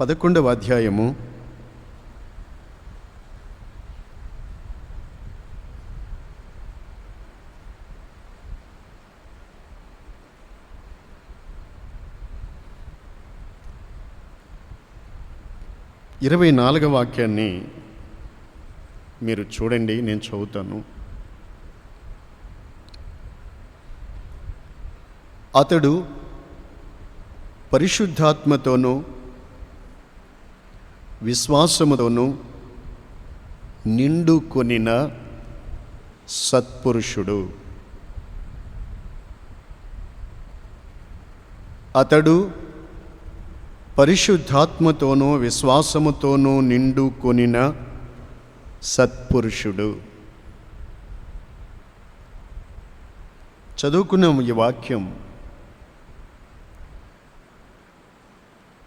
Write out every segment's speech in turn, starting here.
11వ అధ్యాయము 24వ వాక్యాన్ని మీరు చూడండి, నేను చదువుతాను. అతడు పరిశుద్ధాత్మతోనూ విశ్వాసముతోనూ నిండుకొనిన సత్పురుషుడు. అతడు పరిశుద్ధాత్మతోనూ విశ్వాసముతోనూ నిండుకొనిన సత్పురుషుడు. చదువుకున్న ఈ వాక్యం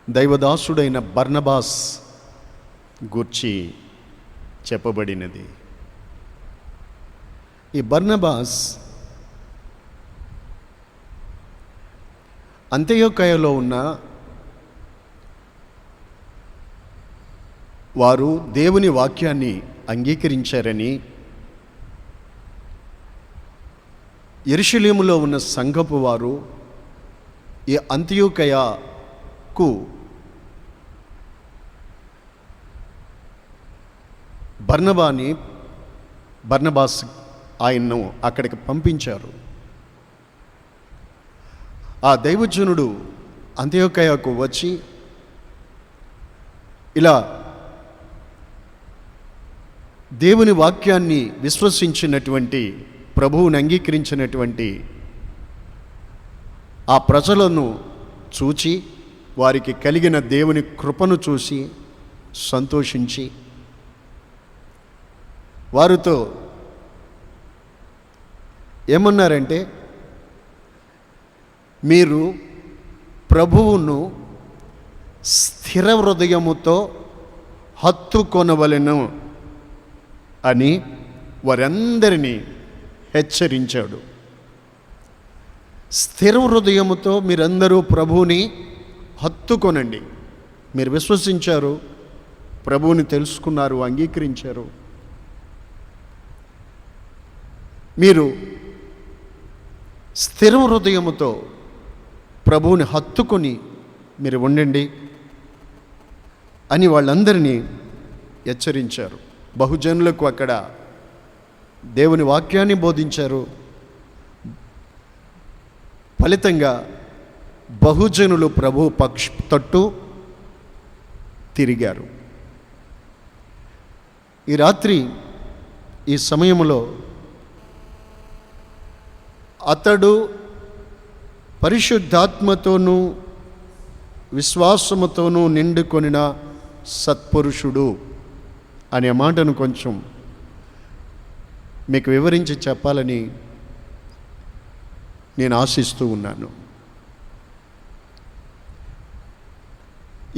దైవదాసుడైన బర్నబాస్ గూర్చి చెప్పబడినది. ఈ బర్నబాస్ అంతియోకయలో ఉన్న వారు దేవుని వాక్యాన్ని అంగీకరించారని, యెరూషలేములో ఉన్న సంఘపు వారు ఈ అంతియోకయకు బర్నబాస్ ఆయన్ను అక్కడికి పంపించారు. ఆ దైవజనుడు అంతియోకయకు వచ్చి ఇలా దేవుని వాక్యాన్ని విశ్వసించినటువంటి, ప్రభువుని అంగీకరించినటువంటి ఆ ప్రజలను చూచి, వారికి కలిగిన దేవుని కృపను చూసి సంతోషించి వారితో ఏమన్నారంటే, మీరు ప్రభువును స్థిర హృదయముతో హత్తుకొనవలెను అని వారందరినీ హెచ్చరించాడు. స్థిర హృదయముతో మీరందరూ ప్రభువుని హత్తుకొనండి. మీరు విశ్వసించారు, ప్రభువుని తెలుసుకున్నారు, అంగీకరించారు. మీరు స్థిర హృదయముతో ప్రభువుని హత్తుకొని మీరు ఉండండి అని వాళ్ళందరినీ హెచ్చరించారు. బహుజనులకు అక్కడ దేవుని వాక్యాన్ని బోధించారు. ఫలితంగా బహుజనులు ప్రభు తట్టు తిరిగారు. ఈ రాత్రి ఈ సమయంలో అతడు పరిశుద్ధాత్మతోనూ విశ్వాసముతోనూ నిండుకొనిన సత్పురుషుడు అనే మాటను కొంచెం మీకు వివరించి చెప్పాలని నేను ఆశిస్తూ ఉన్నాను.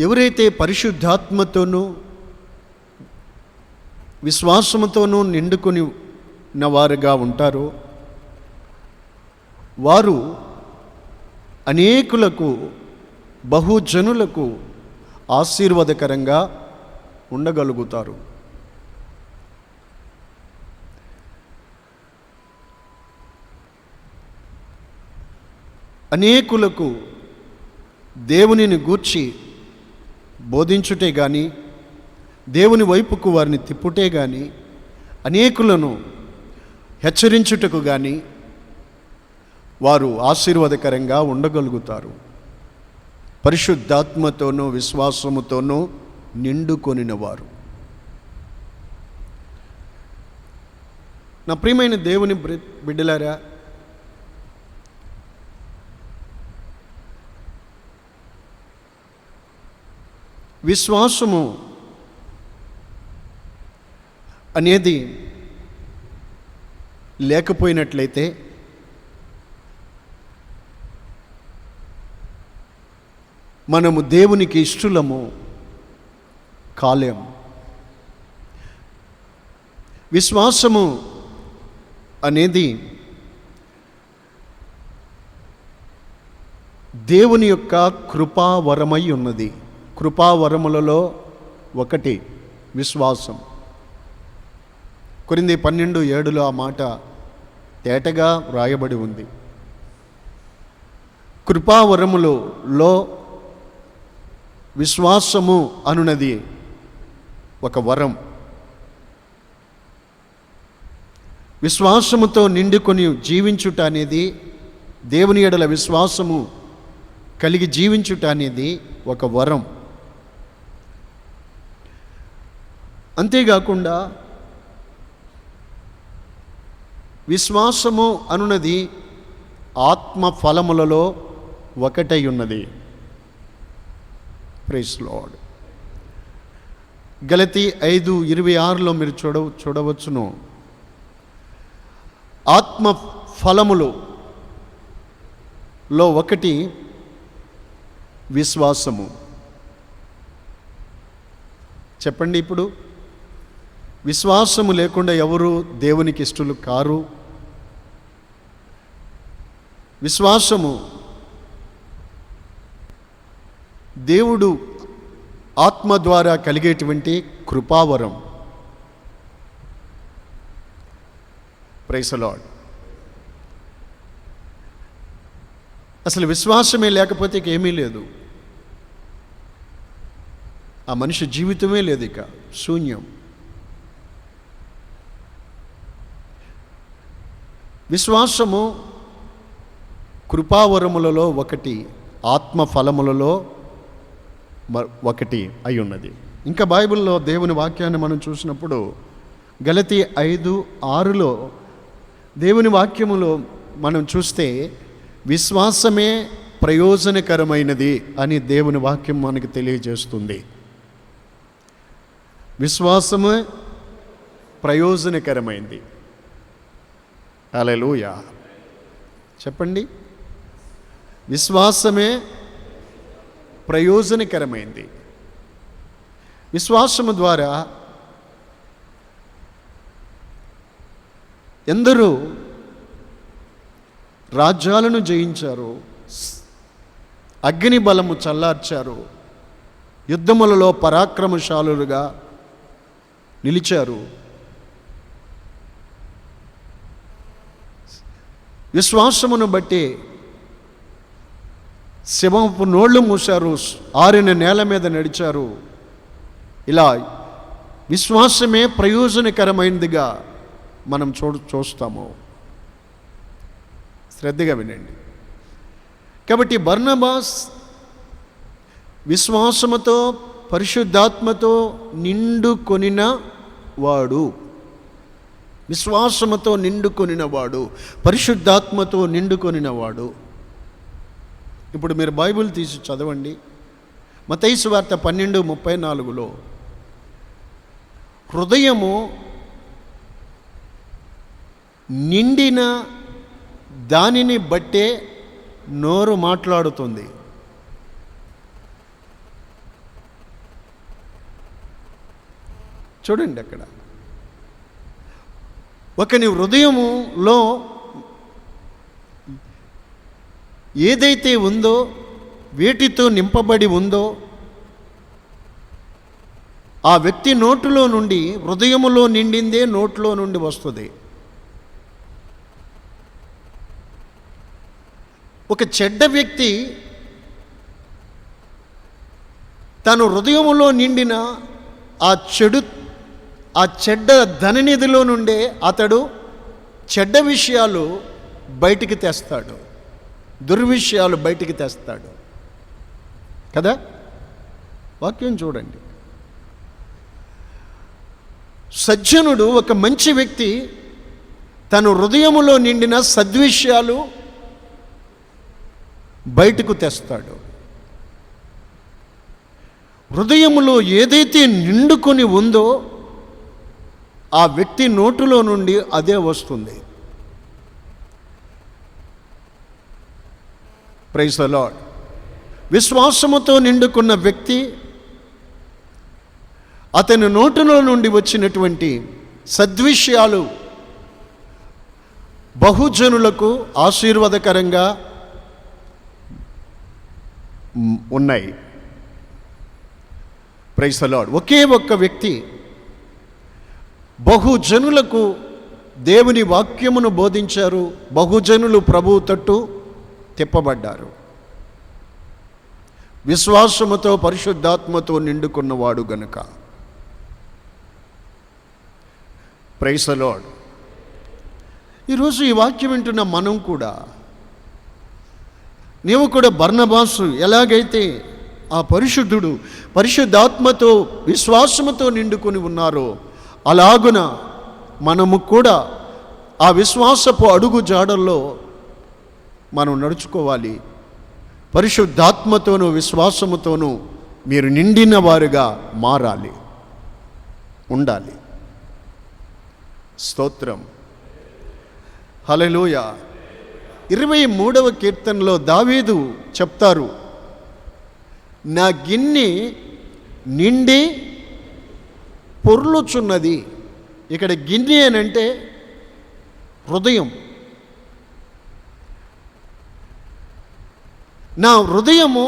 ఎవరైతే పరిశుద్ధాత్మతోనూ విశ్వాసముతోనూ నిండుకొని వారుగా ఉంటారో వారు అనేకులకు, బహుజనులకు ఆశీర్వాదకరంగా ఉండగలుగుతారు. అనేకులకు దేవునిని గూర్చి బోధించుటే కానీ, దేవుని వైపుకు వారిని తిప్పుటే కానీ, అనేకులను హెచ్చరించుటకు కానీ వారు ఆశీర్వాదకరంగా ఉండగలుగుతారు. పరిశుద్ధాత్మతోనూ విశ్వాసముతోనూ నిండుకొనిన వారు. నా ప్రియమైన దేవుని బిడ్డలారా, విశ్వాసము అనేది లేకపోయినట్లయితే మనము దేవునికి ఇష్టలము కాలేం. విశ్వాసము అనేది దేవుని యొక్క కృపావరమై ఉన్నది. కృపావరములలో ఒకటి విశ్వాసం. కొరింథీ 12:7 ఆ మాట తేటగా వ్రాయబడి ఉంది. కృపావరములలో విశ్వాసము అనున్నది ఒక వరం. విశ్వాసముతో నిండుకొని జీవించుట అనేది, దేవుని యెడల విశ్వాసము కలిగి జీవించుట అనేది ఒక వరం. అంతేకాకుండా విశ్వాసము అనున్నది ఆత్మ ఫలములలో ఒకటై ఉన్నది. Praise Lord. గలతీ 5:26 మీరు చూడవచ్చును. ఆత్మ ఫలములలో ఒకటి విశ్వాసము. చెప్పండి, ఇప్పుడు విశ్వాసము లేకుండా ఎవరు దేవునికి ఇష్టలు కారు. విశ్వాసము దేవుడు ఆత్మ ద్వారా కలిగేటువంటి కృపావరం. Praise the lord. అసలు విశ్వాసమే లేకపోతే ఇక ఏమీ లేదు. ఆ మనిషి జీవితమే లేదు, ఇక శూన్యం. విశ్వాసము కృపావరములలో ఒకటి, ఆత్మ ఫలములలో ఒకటి అయి ఉన్నది. ఇంకా బైబిల్లో దేవుని వాక్యాన్ని మనం చూసినప్పుడు గలతీ 5:6 దేవుని వాక్యములో మనం చూస్తే విశ్వాసమే ప్రయోజనకరమైనది అని దేవుని వాక్యం మనకు తెలియజేస్తుంది. విశ్వాసమే ప్రయోజనకరమైంది. హల్లెలూయా. చెప్పండి, విశ్వాసమే ప్రయోజనకరమైంది. విశ్వాసము ద్వారా ఎందరూ రాజ్యాలను జయించారు, అగ్ని బలము చల్లార్చారు, యుద్ధములలో పరాక్రమశాలులుగా నిలిచారు. విశ్వాసమును బట్టి శివపు నోళ్ళు మూశారు, ఆరిన నేల మీద నడిచారు. ఇలా విశ్వాసమే ప్రయోజనకరమైనదిగా మనం చూస్తాము. శ్రద్ధగా వినండి. కాబట్టి బర్నబాస్ విశ్వాసముతో పరిశుద్ధాత్మతో నిండుకొనిన వాడు, విశ్వాసముతో నిండుకొనినవాడు, పరిశుద్ధాత్మతో నిండుకొనినవాడు. ఇప్పుడు మీరు బైబిల్ తీసి చదవండి. మత్తయి సువార్త 12:34 హృదయము నిండిన దానిని బట్టే నోరు మాట్లాడుతుంది. చూడండి, అక్కడ ఒకని హృదయములో ఏదైతే ఉందో, వేటితో నింపబడి ఉందో, ఆ వ్యక్తి నోటిలో నుండి, హృదయములో నిండిందే నోట్లో నుండి వస్తుంది. ఒక చెడ్డ వ్యక్తి తను హృదయములో నిండిన ఆ చెడ్డ ధననిధిలో నుండే అతడు చెడ్డ విషయాలు బయటికి తెస్తాడు, దుర్విషయాలు బయటికి తెస్తాడు కదా. వాక్యం చూడండి. సజ్జనుడు, ఒక మంచి వ్యక్తి తన హృదయములో నిండిన సద్విషయాలు బయటకు తెస్తాడు. హృదయములో ఏదైతే నిండుకొని ఉందో ఆ వ్యక్తి నోటిలో నుండి అదే వస్తుంది. Praise the Lord. విశ్వాసముతో నిండుకున్న వ్యక్తి, అతని నోటిలో నుండి వచ్చినటువంటి సద్విషయాలు బహుజనులకు ఆశీర్వాదకరంగా ఉన్నాయి. Praise the lord. ఒకే ఒక్క వ్యక్తి బహుజనులకు దేవుని వాక్యమును బోధించారు. బహుజనులు ప్రభువు తట్టు తిప్పబడ్డారు. విశ్వాసముతో పరిశుద్ధాత్మతో నిండుకున్నవాడు గనుక. Praise the Lord. ఈరోజు ఈ వాక్యం వింటున్న మనం కూడా, నీవు కూడా బర్నబాసు ఎలాగైతే ఆ పరిశుద్ధుడు పరిశుద్ధాత్మతో విశ్వాసముతో నిండుకొని ఉన్నారో, అలాగున మనము కూడా ఆ విశ్వాసపు అడుగు జాడల్లో మనం నడుచుకోవాలి. పరిశుద్ధాత్మతోనూ విశ్వాసముతోనూ మీరు నిండిన వారుగా మారాలి, ఉండాలి. స్తోత్రం. హల్లెలూయా. 23వ కీర్తనలో దావీదు చెప్తారు, నా గిన్నె నిండి పొర్లుచున్నది. ఇక్కడ గిన్నె అనంటే హృదయం. నా హృదయము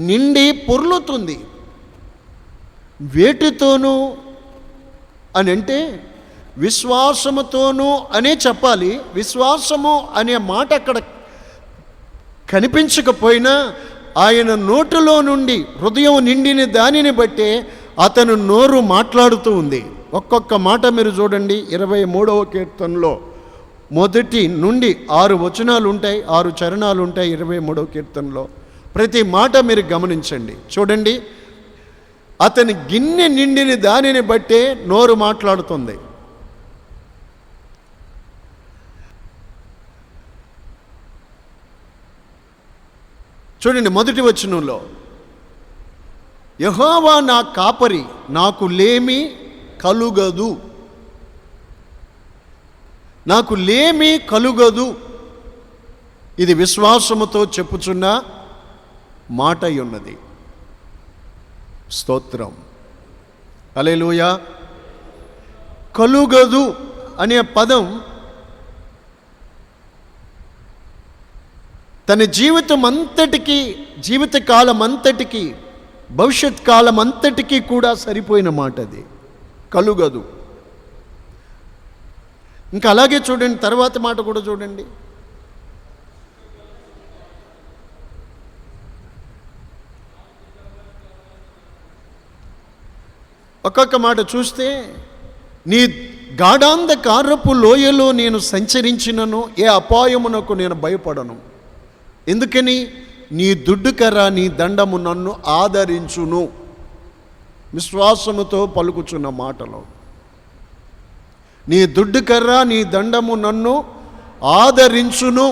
నిండి పొర్లుతుంది. వేటితోనూ అని అంటే విశ్వాసముతోనూ అనే చెప్పాలి. విశ్వాసము అనే మాట అక్కడ కనిపించకపోయినా ఆయన నోటిలో నుండి హృదయం నిండిన దానిని బట్టే అతను నోరు మాట్లాడుతూ ఉంది. ఒక్కొక్క మాట మీరు చూడండి. 23వ కీర్తనలో 1 నుండి 6 వచనాలు ఉంటాయి, 6 చరణాలు ఉంటాయి 23వ కీర్తనలో. ప్రతి మాట మీరు గమనించండి, చూడండి. అతని గిన్నె నిండిన దానిని బట్టే నోరు మాట్లాడుతుంది. చూడండి, 1వ వచనంలో, యెహోవా నా కాపరి, నాకు లేమి కలుగదు. నాకు లేమి కలుగదు. ఇది విశ్వాసముతో చెప్పుచున్న మాట ఉన్నది. స్తోత్రం. హల్లెలూయా. కలుగదు అనే పదం తన జీవితం అంతటికీ, జీవితకాలం అంతటికీ, భవిష్యత్ కాలం అంతటికీ కూడా సరిపోయిన మాట అది. కలుగదు. ఇంకా అలాగే చూడండి, తర్వాత మాట కూడా చూడండి. ఒక్కొక్క మాట చూస్తే, నీ గాఢాంధకారపు లోయలో నేను సంచరించినను ఏ అపాయమునకు నేను భయపడను. ఎందుకని? నీ దుడ్డుకర్ర నీ దండము నన్ను ఆదరించును. విశ్వాసముతో పలుకుచున్న మాటలో, నీ దుడ్డుకర్ర నీ దండము నన్ను ఆదరించును.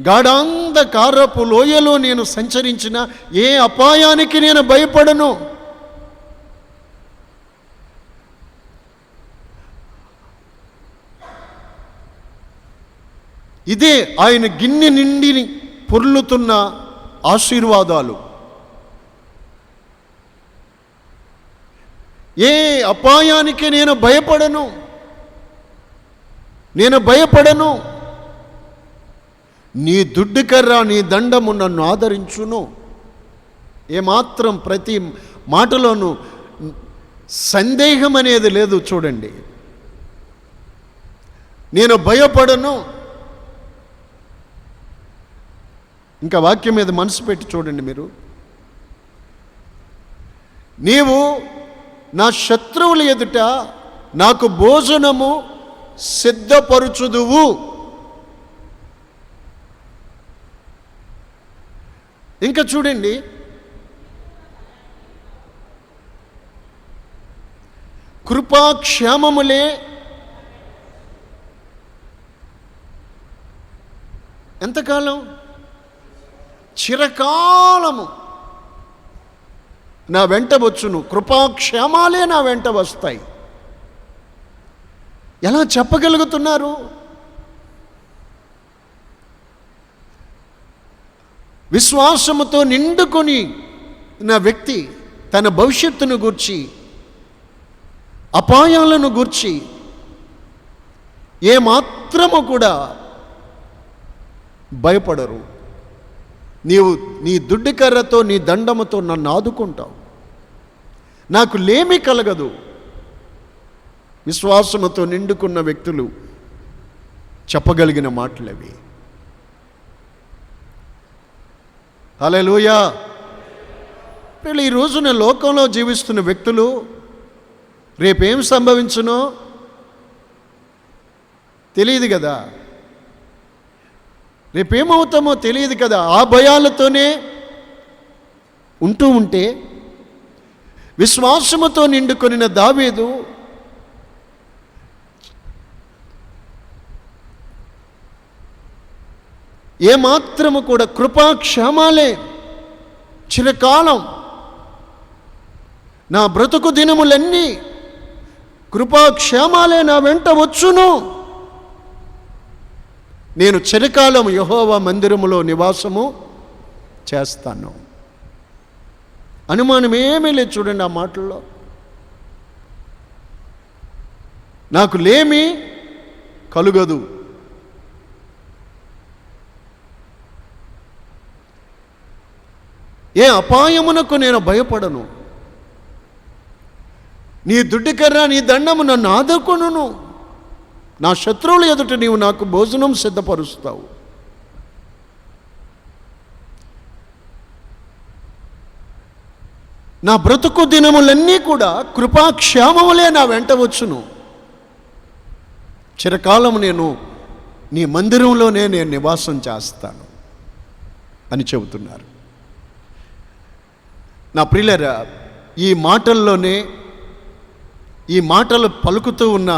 గాఢాంధకారపు లోయలో నేను సంచరించిన ఏ అపాయానికి నేను భయపడను. ఇదే ఆయన గిన్నె నిండి పొర్లుతున్న ఆశీర్వాదాలు. ఏ అపాయానికి నేను భయపడను, నేను భయపడను. నీ దుడ్డుకర్ర నీ దండము నన్ను ఆదరించును. ఏమాత్రం ప్రతి మాటలోనూ సందేహం అనేది లేదు. చూడండి, నేను భయపడను. ఇంకా వాక్యం మీద మనసు పెట్టి చూడండి మీరు. నీవు నా శత్రువుల ఎదుట నాకు భోజనము సిద్ధపరుచుదువు. ఇంకా చూడండి, కృపాక్షేమములే ఎంతకాలం? చిరకాలము నా వెంట వచ్చును. కృపాక్షేమాలే నా వెంట వస్తాయి. ఎలా చెప్పగలుగుతున్నారు? విశ్వాసముతో నిండుకొని నా వ్యక్తి తన భవిష్యత్తును గూర్చి, అపాయాలను గూర్చి ఏమాత్రము కూడా భయపడరు. నీవు నీ దుడ్డికర్రతో నీ దండముతో నన్ను ఆదుకుంటావు, నాకు లేమి కలగదు. విశ్వాసముతో నిండుకున్న వ్యక్తులు చెప్పగలిగిన మాటలవి. హల్లెలూయా. ఈ రోజున లోకంలో జీవిస్తున్న వ్యక్తులు రేపేం సంభవించునో తెలియదు కదా, రేపేమవుతామో తెలియదు కదా. ఆ భయాలతోనే ఉంటూ ఉంటే విశ్వాసముతో నిండుకొనిన దావీదు ఏమాత్రము కూడా కృపాక్షేమాలే చిరకాలం, నా బ్రతుకు దినములన్నీ కృపాక్షేమాలే నా వెంట వచ్చును, నేను చిరకాలం యెహోవా మందిరములో నివాసము చేస్తాను. అనుమానం ఏమీ లేదు చూడండి ఆ మాటల్లో. నాకు లేమి కలుగదు. ఏ అపాయమునకు నేను భయపడను. నీ దుడ్డికర్ర నీ దండము నన్ను ఆదుకొనును. నా శత్రువుల ఎదుట నీవు నాకు భోజనం సిద్ధపరుస్తావు. నా బ్రతుకు దినములన్నీ కూడా కృపాక్షేమములే నా వెంట వచ్చును. చిరకాలం నేను నీ మందిరంలోనే నేను నివాసం చేస్తాను అని చెబుతున్నారు. నా ప్రియులారా, ఈ మాటల్లోనే, ఈ మాటలు పలుకుతూ ఉన్న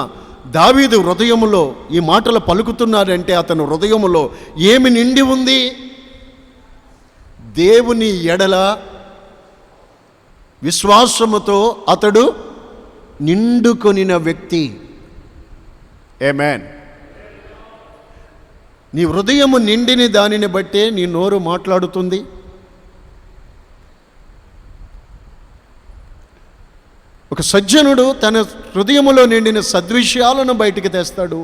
దావీదు హృదయములో ఈ మాటలు పలుకుతున్నారంటే అతని హృదయములో ఏమి నిండి ఉంది? దేవుని ఎడల విశ్వాసముతో అతడు నిండుకొనిన వ్యక్తి. ఆమేన్. నీ హృదయము నిండిని దానిని బట్టే నీ నోరు మాట్లాడుతుంది. ఒక సజ్జనుడు తన హృదయములో నిండిన సద్విషయాలను బయటికి తెస్తాడు.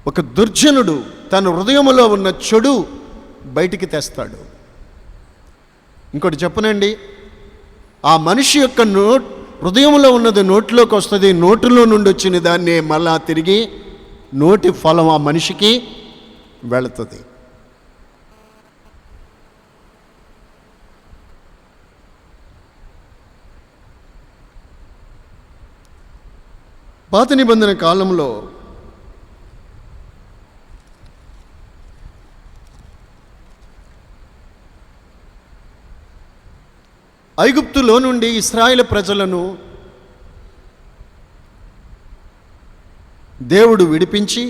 ఒక దుర్జనుడు తన హృదయములో ఉన్న చెడు బయటికి తెస్తాడు. ఇంకోటి చెప్పనండి, ఆ మనిషి యొక్క హృదయంలో ఉన్నది నోటిలోకి వస్తుంది. నోటిలో నుండి వచ్చిన దాన్ని మళ్ళా తిరిగి నోటి ఫలం ఆ మనిషికి వెళుతుంది. పాత నిబంధన కాలంలో ఐగుప్తులో నుండి ఇశ్రాయేలు ప్రజలను దేవుడు విడిపించి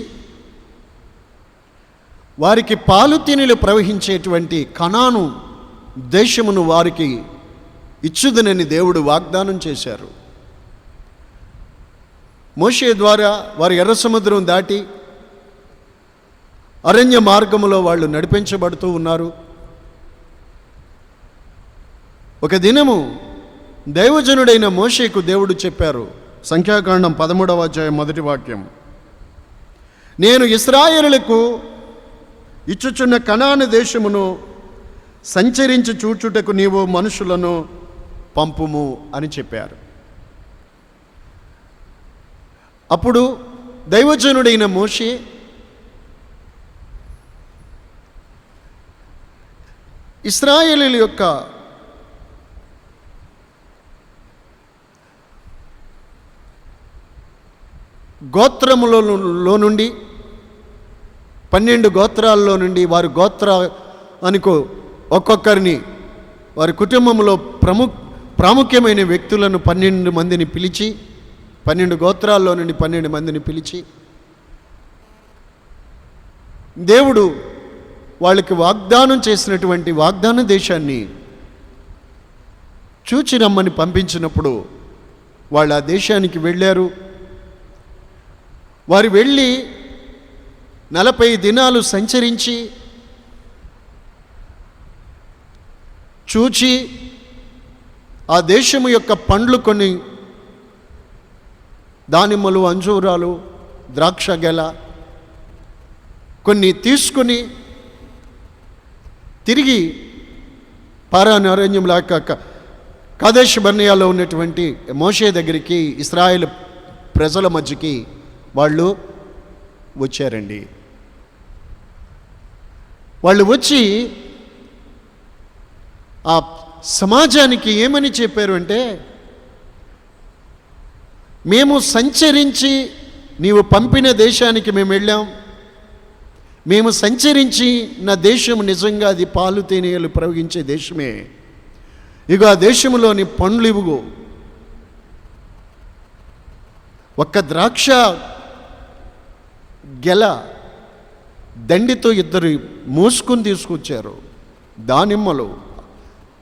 వారికి పాలు తేనెలు ప్రవహించేటువంటి కనాను దేశమును వారికి ఇచ్చుదనని దేవుడు వాగ్దానం చేశారు. మోషే ద్వారా వారు ఎర్ర సముద్రం దాటి అరణ్య మార్గములో వాళ్ళు నడిపించబడుతూ ఉన్నారు. ఒక దినము దైవజనుడైన మోషేకు దేవుడు చెప్పారు, సంఖ్యాకాండం 13వ అధ్యాయం 1వ వాక్యం, నేను ఇశ్రాయేలులకు ఇచ్చుచున్న కనాను దేశమును సంచరించి చూచుటకు నీవు మనుషులను పంపుము అని చెప్పారు. అప్పుడు దైవజనుడైన మోషే ఇశ్రాయేలీయుల యొక్క గోత్రములో నుండి 12 గోత్రాల్లో నుండి వారి అనుకో ఒక్కొక్కరిని వారి కుటుంబంలో ప్రాముఖ్యమైన వ్యక్తులను 12 మందిని పిలిచి 12 గోత్రాల్లో నుండి 12 మందిని పిలిచి దేవుడు వాళ్ళకి వాగ్దానం చేసినటువంటి వాగ్దాన దేశాన్ని చూచి రమ్మని పంపించినప్పుడు వాళ్ళు ఆ దేశానికి వెళ్ళారు. వారు వెళ్ళి 40 దినాలు సంచరించి చూచి ఆ దేశము యొక్క పండ్లు కొన్ని దానిమ్మలు, అంజూరాలు, ద్రాక్ష గెల కొన్ని తీసుకుని తిరిగి పారాను అరణ్యంలో కాదేష్ బర్నియాలో ఉన్నటువంటి మోషే దగ్గరికి ఇశ్రాయేలు ప్రజల మధ్యకి వాళ్ళు వచ్చారండి. వాళ్ళు వచ్చి ఆ సమాజానికి ఏమని చెప్పారు అంటే, మేము సంచరించి నీవు పంపిన దేశానికి మేము వెళ్ళాం, మేము సంచరించి నా దేశం నిజంగా అది పాలు తేనెలు ప్రవహించే దేశమే, ఇగో ఆ దేశంలోని పండ్లు ఇవ్వు. ఒక్క ద్రాక్ష గెల దండితో ఇద్దరు మోసుకొని తీసుకొచ్చారు. దానిమ్మలు,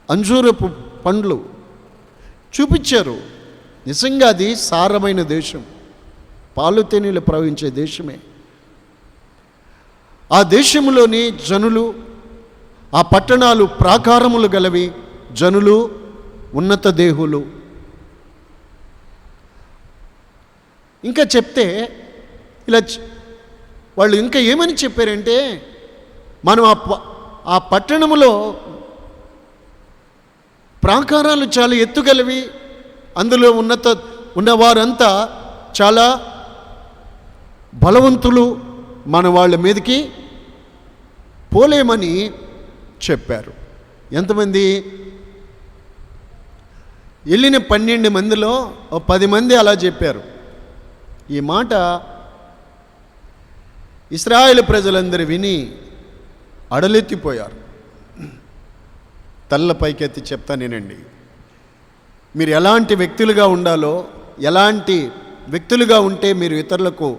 అంజూరపు పండ్లు చూపించారు. నిజంగా అది సారమైన దేశం, పాలు తేనెలు ప్రవహించే దేశమే. ఆ దేశంలోని జనులు, ఆ పట్టణాలు ప్రాకారములు గలవి, జనులు ఉన్నత దేహులు. ఇంకా చెప్తే ఇలా వాళ్ళు ఇంకా ఏమని చెప్పారంటే, మనం ఆ పట్టణములో ప్రాకారాలు చాలా ఎత్తుగలవి, అందులో ఉన్నవారంతా చాలా బలవంతులు, మన వాళ్ళ మీదకి పోలేమని చెప్పారు. ఎంతమంది? వెళ్ళిన 12 మందిలో 10 మంది అలా చెప్పారు. ఈ మాట ఇశ్రాయేలు ప్రజలందరూ విని అడలెత్తిపోయారు. తల్ల పైకెత్తి చెప్తానేనండి, మీరు ఎలాంటి వ్యక్తులుగా ఉండాలో, ఎలాంటి వ్యక్తులుగా ఉంటే మీరు ఇతరులకు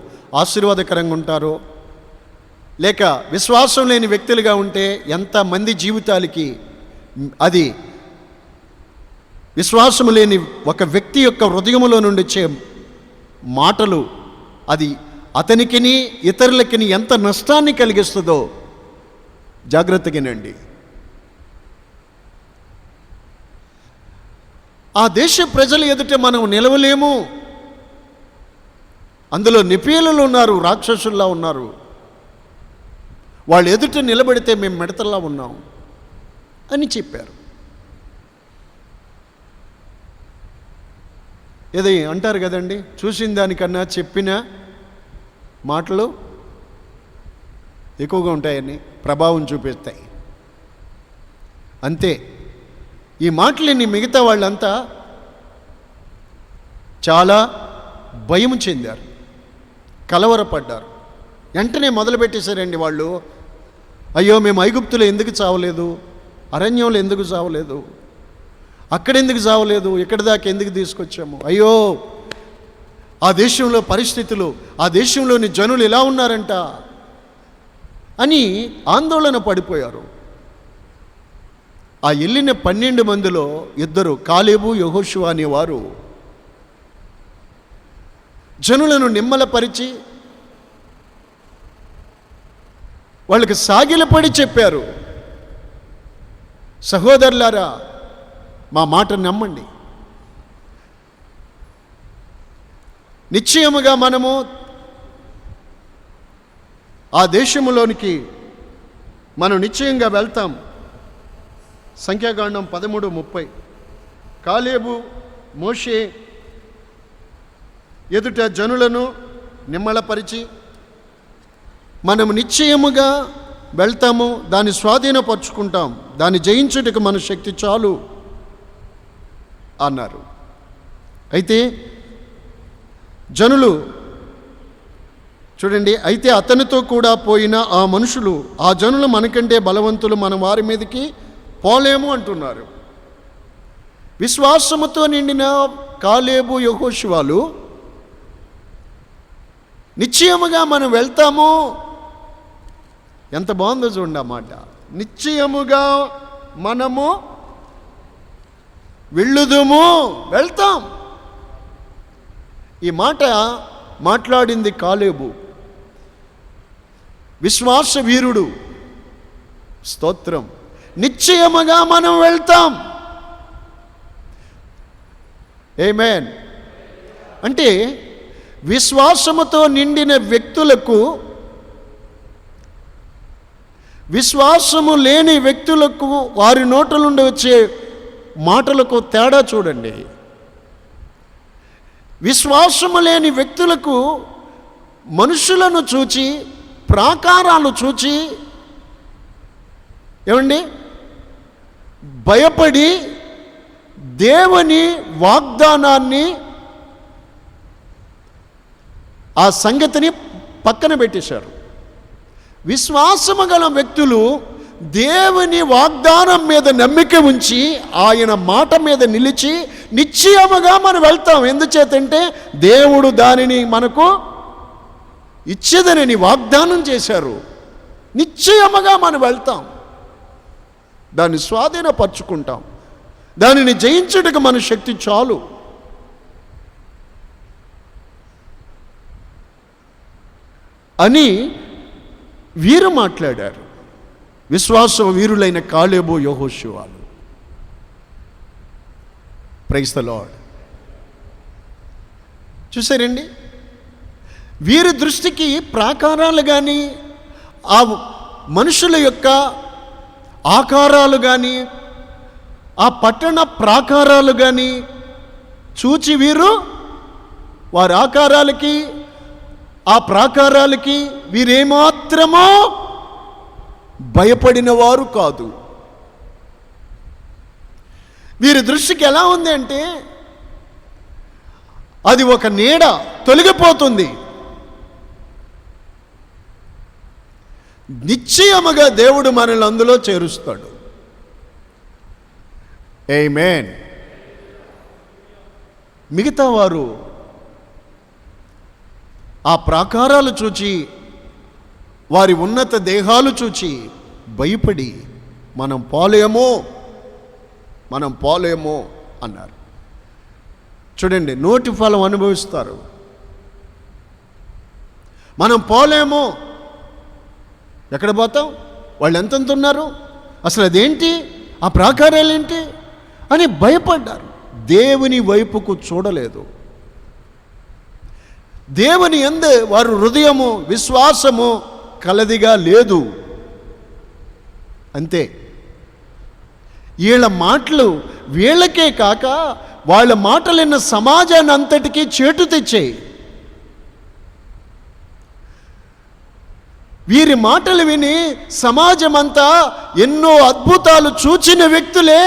ఆశీర్వాదకరంగా ఉంటారో, లేక విశ్వాసం లేని వ్యక్తులుగా ఉంటే ఎంతమంది జీవితాలకి అది విశ్వాసం లేని ఒక వ్యక్తి యొక్క హృదయములో నుండి వచ్చే మాటలు అది అతనికిని ఇతరులకిని ఎంత నష్టాన్ని కలిగిస్తుందో జాగ్రత్తగానండి. ఆ దేశ ప్రజల ఎదుట మనం నిలవలేము. అందులో నిపీలలు ఉన్నారు, రాక్షసుల్లా ఉన్నారు. వాళ్ళు ఎదుట నిలబడితే మేము మిడతల్లా ఉన్నాం అని చెప్పారు. ఏదో అంటారు కదండి, చూసిన దానికన్నా చెప్పిన మాటలు ఎక్కువగా ఉంటాయని, ప్రభావం చూపిస్తాయి. అంతే. ఈ మాటలని మిగతా వాళ్ళంతా చాలా భయం చెందారు, కలవరపడ్డారు. వెంటనే మొదలుపెట్టేశారండి వాళ్ళు, అయ్యో మేము ఐగుప్తులో ఎందుకు చావలేదు, అరణ్యంలో ఎందుకు చావలేదు, అక్కడెందుకు చావలేదు, ఇక్కడి దాకా ఎందుకు తీసుకొచ్చాము, అయ్యో ఆ దేశంలో పరిస్థితులు, ఆ దేశంలోని జనులు ఎలా ఉన్నారంట అని ఆందోళన పడిపోయారు. ఆ వెళ్ళిన 12 మందిలో 2 కాలేబు, యెహోషువ అనేవారు జనులను నిమ్మలపరిచి వాళ్ళకి సాగిలపడి చెప్పారు, సహోదరులారా మా మాట నమ్మండి, నిశ్చయముగా మనము ఆ దేశములోనికి మనం నిశ్చయంగా వెళ్తాం. సంఖ్యాకాండం 13:30. కాలేబు మోషే ఎదుట జనులను నిమ్మళపరిచి మనము నిశ్చయముగా వెళ్తాము, దాన్ని స్వాధీనపరుచుకుంటాం, దాన్ని జయించుటకు మన శక్తి చాలు అన్నారు. అయితే జనులు చూడండి, అయితే అతనితో కూడా పోయిన ఆ మనుషులు, ఆ జనులు మనకంటే బలవంతులు, మన వారి మీదకి పోలేము అంటున్నారు. విశ్వాసముతో నిండిన కాలేబు, యెహోషువలు నిశ్చయముగా మనం వెళ్తాము. ఎంత బాగుందో చూడండి ఆ మాట, నిశ్చయముగా మనము వెళ్ళుదుము, వెళ్తాం. ఈ మాట మాట్లాడింది కాలేబు, విశ్వాస వీరుడు. స్తోత్రం. నిశ్చయముగా మనం వెళ్తాం. ఆమేన్. అంటే విశ్వాసముతో నిండిన వ్యక్తులకు విశ్వాసము లేని వ్యక్తులకు వారి నోట్ల నుండి వచ్చే మాటలకు తేడా చూడండి. విశ్వాసము లేని వ్యక్తులకు మనుషులను చూచి, ప్రాకారాలు చూచి ఏమండి భయపడి దేవుని వాగ్దానాన్ని, ఆ సంగతిని పక్కన పెట్టేశారు. విశ్వాసము గల వ్యక్తులు దేవుని వాగ్దానం మీద నమ్మిక ఉంచి ఆయన మాట మీద నిలిచి నిశ్చయముగా మనం వెళ్తాం. ఎందుచేతంటే దేవుడు దానిని మనకు ఇచ్చేదనని వాగ్దానం చేశారు. నిశ్చయముగా మనం వెళ్తాం, దాన్ని స్వాధీనపరుచుకుంటాం, దానిని జయించుటకు మన శక్తి చాలు. అని వీరు మాట్లాడారు, విశ్వాస వీరులైన కాలేబు యెహోషువలు. Praise the lord. చూసారండి, వీరి దృష్టికి ప్రాకారాలు కానీ, ఆ మనుషుల యొక్క ఆకారాలు కానీ, ఆ పట్టణ ప్రాకారాలు కానీ చూచి వీరు వారి ఆకారాలకి, ఆ ప్రాకారాలకి వీరేమాత్రమో భయపడిన వారు కాదు. వీరి దృష్టికి ఎలా ఉంది అంటే అది ఒక నీడ, తొలగిపోతుంది. నిశ్చయముగా దేవుడు మనల్ని అందులో చేరుస్తాడు. ఆమేన్. మిగతా వారు ఆ ప్రాకారాలు చూచి, వారి ఉన్నత దేహాలు చూచి భయపడి మనం పోలేమో అన్నారు. చూడండి, నోటి ఫలం అనుభవిస్తారు. మనం పోలేమో, ఎక్కడ పోతాం, వాళ్ళు ఎంతెంత ఉన్నారు, అసలు అదేంటి, ఆ ప్రాకారాలు ఏంటి అని భయపడ్డారు. దేవుని వైపుకు చూడలేదు. దేవుని యందు వారు హృదయము, విశ్వాసము కలదిగా లేదు. అంతే. వీళ్ళ మాటలు వీళ్ళకే కాక వాళ్ళ మాటలైన సమాజాన్ని అంతటికీ చేటు తెచ్చాయి. వీరి మాటలు విని సమాజమంతా ఎన్నో అద్భుతాలు చూచిన వ్యక్తులే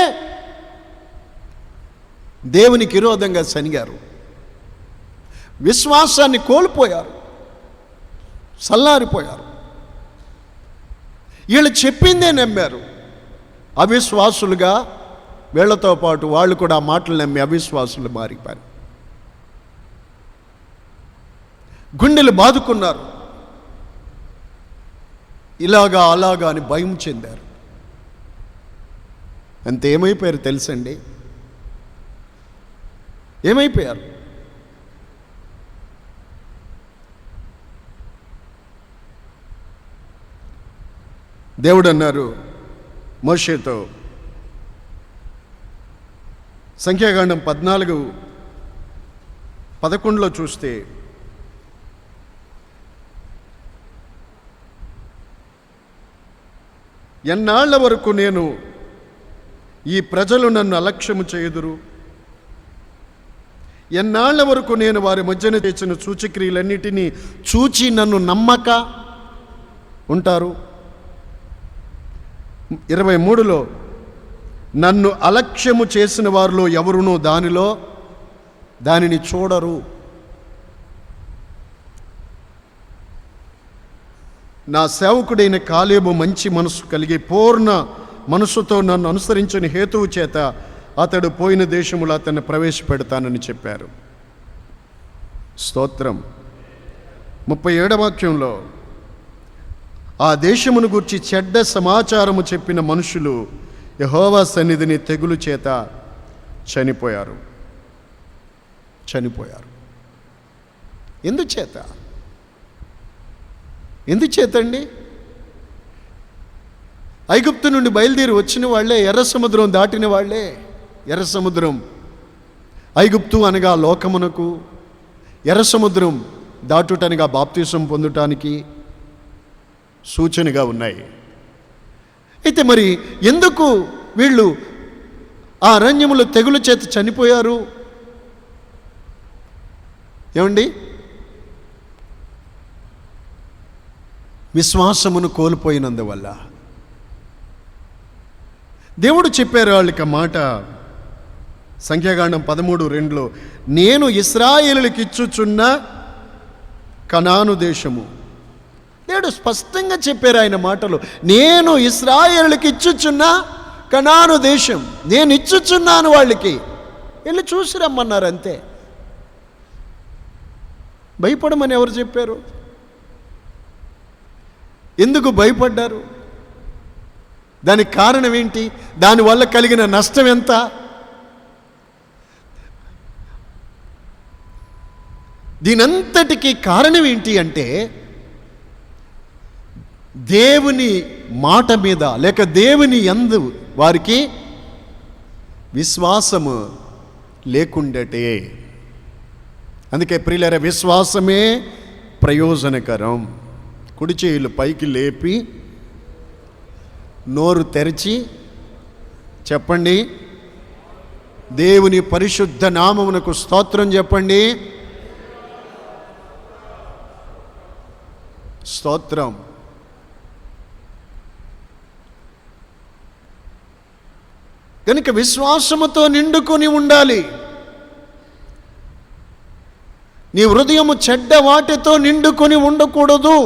దేవునికి విరోధంగా సనిగారు, విశ్వాసాన్ని కోల్పోయారు, సల్లారిపోయారు. వీళ్ళు చెప్పిందే నమ్మారు. అవిశ్వాసులుగా వీళ్లతో పాటు వాళ్ళు కూడా ఆ మాటలు నమ్మి అవిశ్వాసులు మారిపోయారు. గుండెలు బాదుకున్నారు. ఇలాగా అలాగా అని భయం చెందారు. అంత ఏమైపోయారు తెలుసండి? ఏమైపోయారు? దేవుడు అన్నారు మోషేతో, సంఖ్యాకాండం 14:11 చూస్తే, ఎన్నాళ్ల వరకు నేను ఈ ప్రజలు నన్ను అలక్ష్యము చేయుదురు, ఎన్నాళ్ల వరకు నేను వారి మధ్యన చేసిన సూచక్రియలన్నిటినీ చూచి నన్ను నమ్మక ఉంటారు. 23లో, నన్ను అలక్ష్యము చేసిన వారిలో ఎవరునూ దానిని చూడరు. నా సేవకుడైన కాలేబు మంచి మనసు కలిగి పూర్ణ మనసుతో నన్ను అనుసరించిన హేతువు చేత అతడు పోయిన దేశములో అతన్ని ప్రవేశపెడతానని చెప్పారు. స్తోత్రం. 37వ వాక్యంలో, ఆ దేశమును గూర్చి చెడ్డ సమాచారము చెప్పిన మనుషులు యెహోవా సన్నిధిని తెగులు చేత చనిపోయారు. ఎందుచేతండి? ఐగుప్తు నుండి బయలుదేరి వచ్చిన వాళ్ళే, ఎర్ర సముద్రం దాటిన వాళ్ళే. ఎర్ర సముద్రం, ఐగుప్తు అనగా లోకమునకు, ఎర్ర సముద్రం దాటుటనగా బాప్తిసం పొందుటానికి సూచనగా ఉన్నాయి. అయితే మరి ఎందుకు వీళ్ళు ఆ అరణ్యములో తెగులు చేత చనిపోయారు? ఏమండి? విశ్వాసమును కోల్పోయినందువల్ల. దేవుడు చెప్పారు వాళ్ళకి ఆ మాట సంఖ్యాకాండం 13:2లో, నేను ఇశ్రాయేలులకు ఇచ్చుచున్న కనాను దేశము. దేవుడు స్పష్టంగా చెప్పారు ఆయన మాటలు, నేను ఇశ్రాయేలులకు ఇచ్చుచున్న కనాను దేశం నేను ఇచ్చుచున్నాను, వాళ్ళకి వెళ్ళి చూసి రమ్మన్నారు అంతే. భయపడమని ఎవరు చెప్పారు? ఎందుకు భయపడ్డారు? దానికి కారణం ఏంటి? దానివల్ల కలిగిన నష్టం ఎంత? దీనంతటికీ కారణం ఏంటి అంటే, దేవుని మాట మీద లేక దేవుని యందు వారికి విశ్వాసము లేకుండటే. అందుకే ప్రియులారా, విశ్వాసమే ప్రయోజనకరం. కుడి చేతులు పైకి లేపి నోరు తెరిచి చెప్పండి, దేవుని పరిశుద్ధ నామమునకు స్తోత్రం చెప్పండి. స్తోత్రం. కనుక విశ్వాసముతో నిండుకొని ఉండాలి. నీ హృదయము చెడ్డ వాటితో నిండుకొని ఉండకూడదు.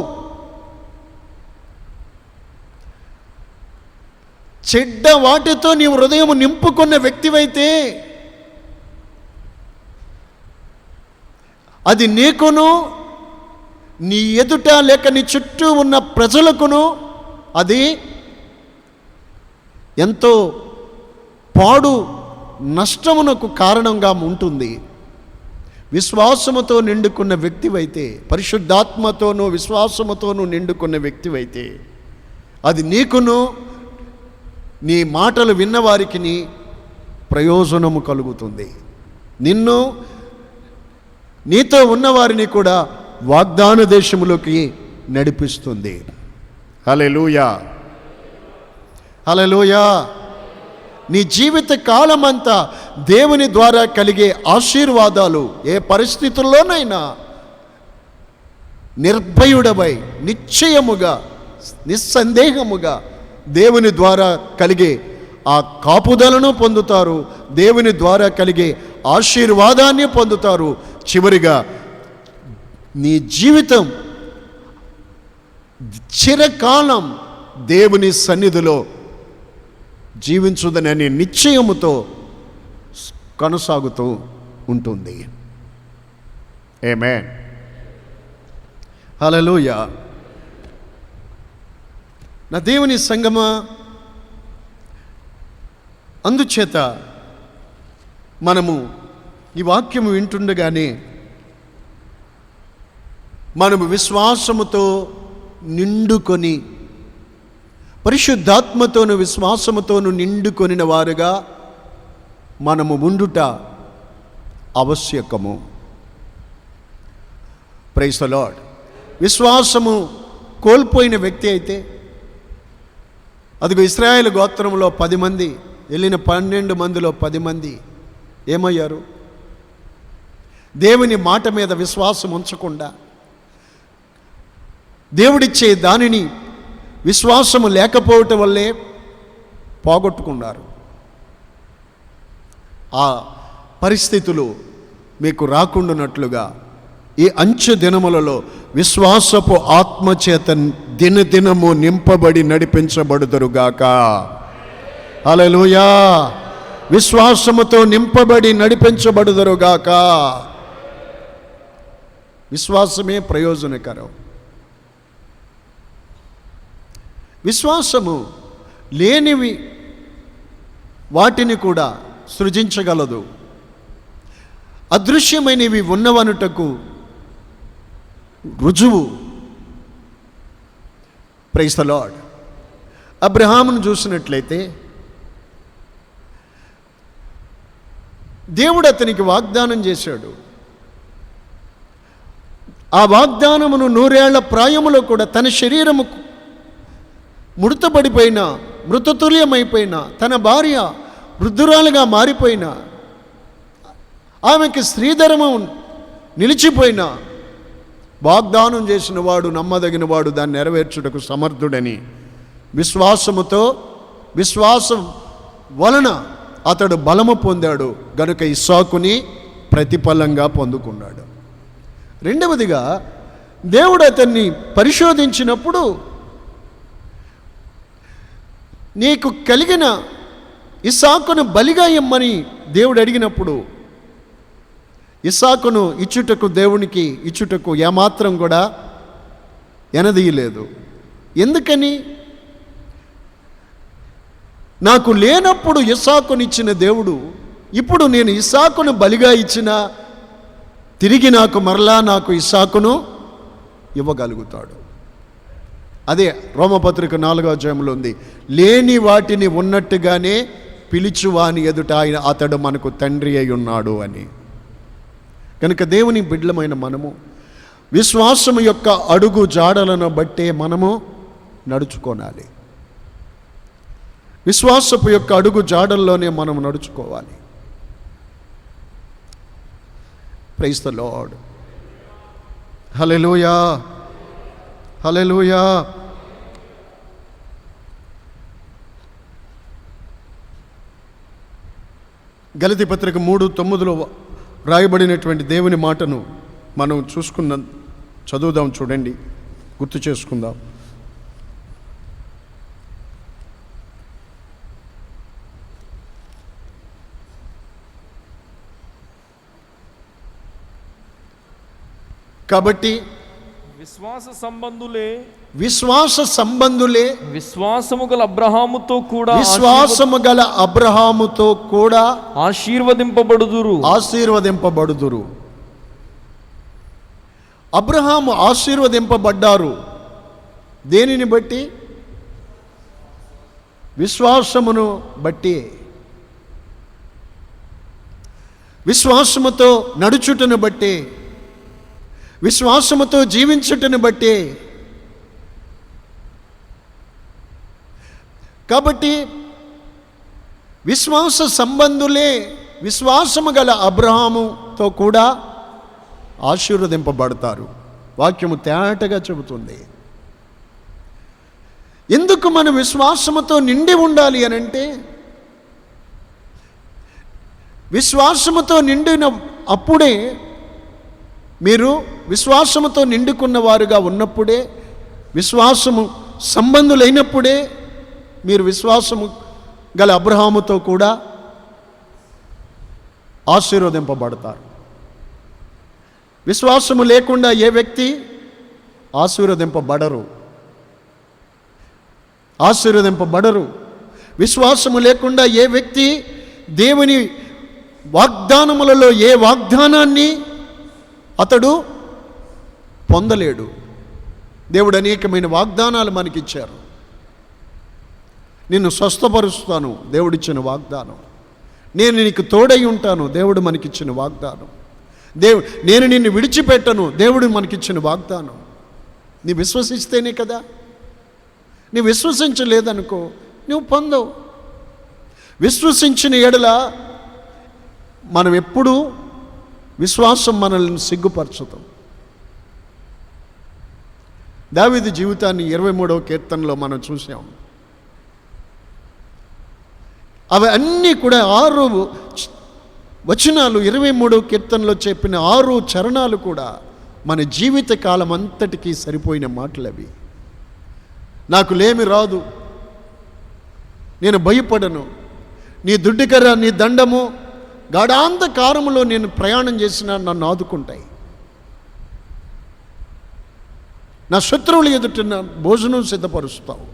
చెడ్డ వాటితో నీ హృదయము నింపుకున్న వ్యక్తివైతే అది నీకును, నీ ఎదుట లేక నీ చుట్టూ ఉన్న ప్రజలకును అది ఎంతో పాడు నష్టమునకు కారణంగా ఉంటుంది. విశ్వాసముతో నిండుకున్న వ్యక్తివైతే, పరిశుద్ధాత్మతోనూ విశ్వాసముతోనూ నిండుకున్న వ్యక్తివైతే అది నీకును, నీ మాటలు విన్నవారికి ప్రయోజనము కలుగుతుంది. నిన్ను, నీతో ఉన్నవారిని కూడా వాగ్దాన దేశములోకి నడిపిస్తుంది. హల్లెలూయా, హల్లెలూయా. నీ జీవిత కాలమంతా దేవుని ద్వారా కలిగే ఆశీర్వాదాలు ఏ పరిస్థితుల్లోనైనా నిర్భయుడవై నిశ్చయముగా నిస్సందేహముగా దేవుని ద్వారా కలిగే ఆ కాపుదలను పొందుతారు. దేవుని ద్వారా కలిగే ఆశీర్వాదాన్ని పొందుతారు. చివరిగా నీ జీవితం చిరకాలం దేవుని సన్నిధిలో జీవించుదననే నిశ్చయముతో కొనసాగుతూ ఉంటుంది. ఆమేన్. హల్లెలూయా. నా దేవుని సంగమా, అందుచేత మనము ఈ వాక్యము వింటుండగానే మనము విశ్వాసముతో నిండుకొని, పరిశుద్ధాత్మతోను విశ్వాసముతోను నిండుకొనిన వారుగా మనము ఉండుట ఆవశ్యకము. Praise the lord. విశ్వాసము కోల్పోయిన వ్యక్తి అయితే, అదిగో ఇశ్రాయేలు గోత్రంలో 10 మంది వెళ్ళిన 12 మందిలో 10 మంది ఏమయ్యారు? దేవుని మాట మీద విశ్వాసం ఉంచకుండా, దేవుడిచ్చే దానిని విశ్వాసము లేకపోవటం వల్లే పోగొట్టుకున్నారు. ఆ పరిస్థితులు మీకు రాకుండానట్లుగా ఈ అంచె దినములలో విశ్వాసపు ఆత్మచేత దినదినము నింపబడి నడిపించబడుదురుగాక. హల్లెలూయా. విశ్వాసముతో నింపబడి నడిపించబడుదురుగాక. విశ్వాసమే ప్రయోజనకరం. విశ్వాసము లేనివి వాటిని కూడా సృజించగలదు. అదృశ్యమైనవి ఉన్నవనుటకు రుజువు. Praise the Lord. అబ్రహామును చూసినట్లయితే దేవుడు అతనికి వాగ్దానం చేశాడు. ఆ వాగ్దానమును 100 ఏళ్ల ప్రాయములో కూడా తన శరీరము ముడతబడిపోయిన మృతతుల్యమైపోయిన తన భార్య వృద్ధురాలుగా మారిపోయిన, ఆమెకి స్త్రీధర్మం నిలిచిపోయిన, వాగ్దానం చేసిన వాడు నమ్మదగిన వాడు దాన్ని నెరవేర్చుటకు సమర్థుడని విశ్వాసం వలన అతడు బలము పొందాడు గనుక ఇస్సాకుని ప్రతిఫలంగా పొందుకున్నాడు. రెండవదిగా దేవుడు అతన్ని పరిశోధించినప్పుడు నీకు కలిగిన ఇస్సాకును బలిగా ఇమ్మని దేవుడు అడిగినప్పుడు ఇస్సాకును దేవునికి ఇచ్చుటకు ఏమాత్రం కూడా ఎనదీయలేదు. ఎందుకని? నాకు లేనప్పుడు ఇస్సాకునిచ్చిన దేవుడు ఇప్పుడు నేను ఇస్సాకును బలిగా ఇచ్చినా తిరిగి నాకు ఇస్సాకును ఇవ్వగలుగుతాడు. అదే రోమపత్రిక 4వ అధ్యాయంలో ఉంది, లేని వాటిని ఉన్నట్టుగానే పిలిచువాని ఎదుట అతడు మనకు తండ్రి అయి ఉన్నాడు అని. కనుక దేవుని బిడ్డలమైన మనము విశ్వాసం యొక్క అడుగు జాడలను బట్టే మనము నడుచుకోవాలి. విశ్వాసపు యొక్క అడుగు జాడల్లోనే మనం నడుచుకోవాలి. Praise the lord. Hallelujah, hallelujah. గలతీ పత్రిక 3:9లో రాయబడినటువంటి దేవుని మాటను మనం చదువుదాం, చూడండి, గుర్తు చేసుకుందాం. కాబట్టి విశ్వాస సంబంధులే విశ్వాసము గల అబ్రహాముతో కూడా ఆశీర్వదింపబడుదురు. అబ్రహాము ఆశీర్వదింపబడ్డారు. దేనిని బట్టి? విశ్వాసమును బట్టి. విశ్వాసముతో నడుచుటను బట్టి, విశ్వాసముతో జీవించుటను బట్టి. కాబట్టి విశ్వాస సంబంధులే విశ్వాసము గల అబ్రహాముతో కూడా ఆశీర్వదింపబడతారు. వాక్యము తేటగా చెబుతుంది. ఎందుకు మనం విశ్వాసముతో నిండి ఉండాలి అనంటే, విశ్వాసముతో నిండిన అప్పుడే, మీరు విశ్వాసముతో నిండుకున్న వారుగా ఉన్నప్పుడే, విశ్వాసము సంబంధులైనప్పుడే మీరు విశ్వాసము గల అబ్రహాముతో కూడా ఆశీర్వదింపబడతారు. విశ్వాసము లేకుండా ఏ వ్యక్తి ఆశీర్వదింపబడరు. విశ్వాసము లేకుండా ఏ వ్యక్తి దేవుని వాగ్దానములలో ఏ వాగ్దానాన్ని అతడు పొందలేడు. దేవుడు అనేకమైన వాగ్దానాలు మనకిచ్చారు. నిన్ను స్వస్థపరుస్తాను, దేవుడిచ్చిన వాగ్దానం. నేను నీకు తోడై ఉంటాను, దేవుడు మనకిచ్చిన వాగ్దానం. నేను నిన్ను విడిచిపెట్టను, దేవుడు మనకిచ్చిన వాగ్దానం. నీ విశ్వసిస్తేనే కదా. నీ విశ్వసించలేదనుకో, నువ్వు పొందవు. విశ్వసించిన ఎడల మనం ఎప్పుడూ విశ్వాసం మనల్ని సిగ్గుపరచుతాం. దావీదు జీవితాన్ని 23వ కీర్తనలో మనం చూసాం. అవి అన్నీ కూడా 6 వచనాలు, 23వ కీర్తనలో చెప్పిన 6 చరణాలు కూడా మన జీవిత కాలం అంతటికీ సరిపోయిన మాటలు అవి. నాకు లేమి రాదు, నేను భయపడను, నీ దుడ్డికర్ర నీ దండము గాఢాంధకారములో నేను ప్రయాణం చేసినా నన్ను ఆదుకుంటాయి. నా శత్రువుల ఎదుట భోజనం సిద్ధపరుస్తావు.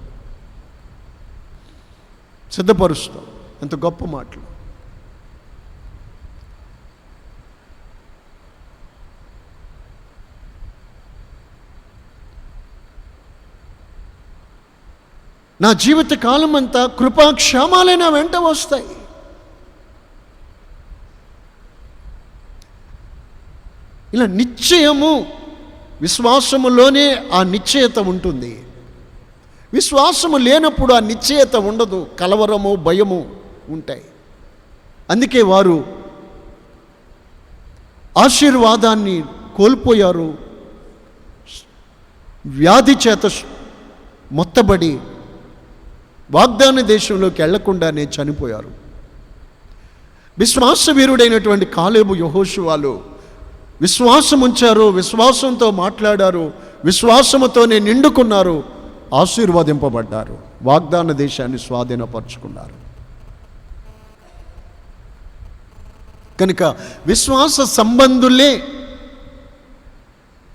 ఎంత గొప్ప మాటలు. నా జీవిత కాలం అంతా కృపాక్షేమాలే నా వెంట వస్తాయి. ఇలా నిశ్చయము, విశ్వాసములోనే ఆ నిశ్చయత ఉంటుంది. విశ్వాసము లేనప్పుడు ఆ నిశ్చయత ఉండదు, కలవరము, భయము ఉంటాయి. అందుకే వారు ఆశీర్వాదాన్ని కోల్పోయారు, వ్యాధి చేత మొత్తబడి వాగ్దాన దేశంలోకి వెళ్లకుండానే చనిపోయారు. విశ్వాసవీరుడైనటువంటి కాలేబు, యెహోషువాలు విశ్వాసం ఉంచారు, విశ్వాసంతో మాట్లాడారు, విశ్వాసముతోనే నిండుకున్నారు, ఆశీర్వదింపబడ్డారు, వాగ్దాన దేశాన్ని స్వాధీనపరుచుకున్నారు. కనుక విశ్వాస సంబంధులే,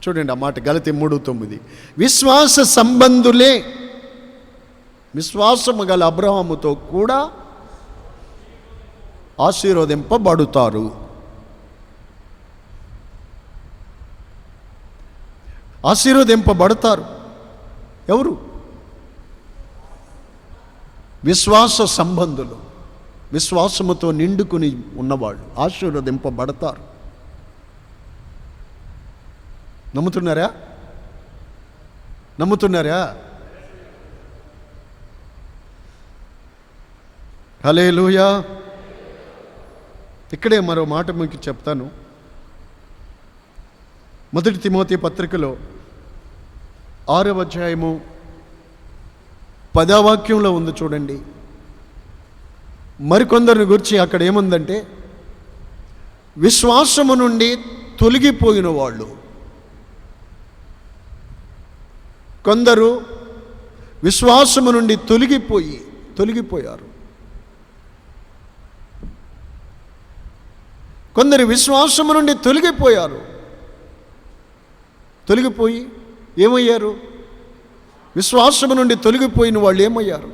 చూడండి ఆ మాట, గలతీ 3:9, విశ్వాస సంబంధులే విశ్వాసము గల అబ్రహాముతో కూడా ఆశీర్వదింపబడుతారు. ఆశీర్వదింపబడతారు ఎవరు? విశ్వాస సంబంధులు, విశ్వాసముతో నిండుకుని ఉన్నవాళ్ళు ఆశీర్వదింపబడతారు. నమ్ముతున్నారా? నమ్ముతున్నారా? హల్లెలూయా. ఇక్కడే మరో మాట మీకు చెప్తాను. 1 తిమోతి పత్రికలో 6వ అధ్యాయము 10వ వాక్యంలో ఉంది చూడండి. మరికొందరిని గురించి అక్కడ ఏముందంటే, విశ్వాసము నుండి తొలగిపోయిన వాళ్ళు. కొందరు విశ్వాసము నుండి తొలగిపోయారు. కొందరు విశ్వాసము నుండి తొలగిపోయి ఏమయ్యారు? విశ్వాసము నుండి తొలగిపోయిన వాళ్ళు ఏమయ్యారు?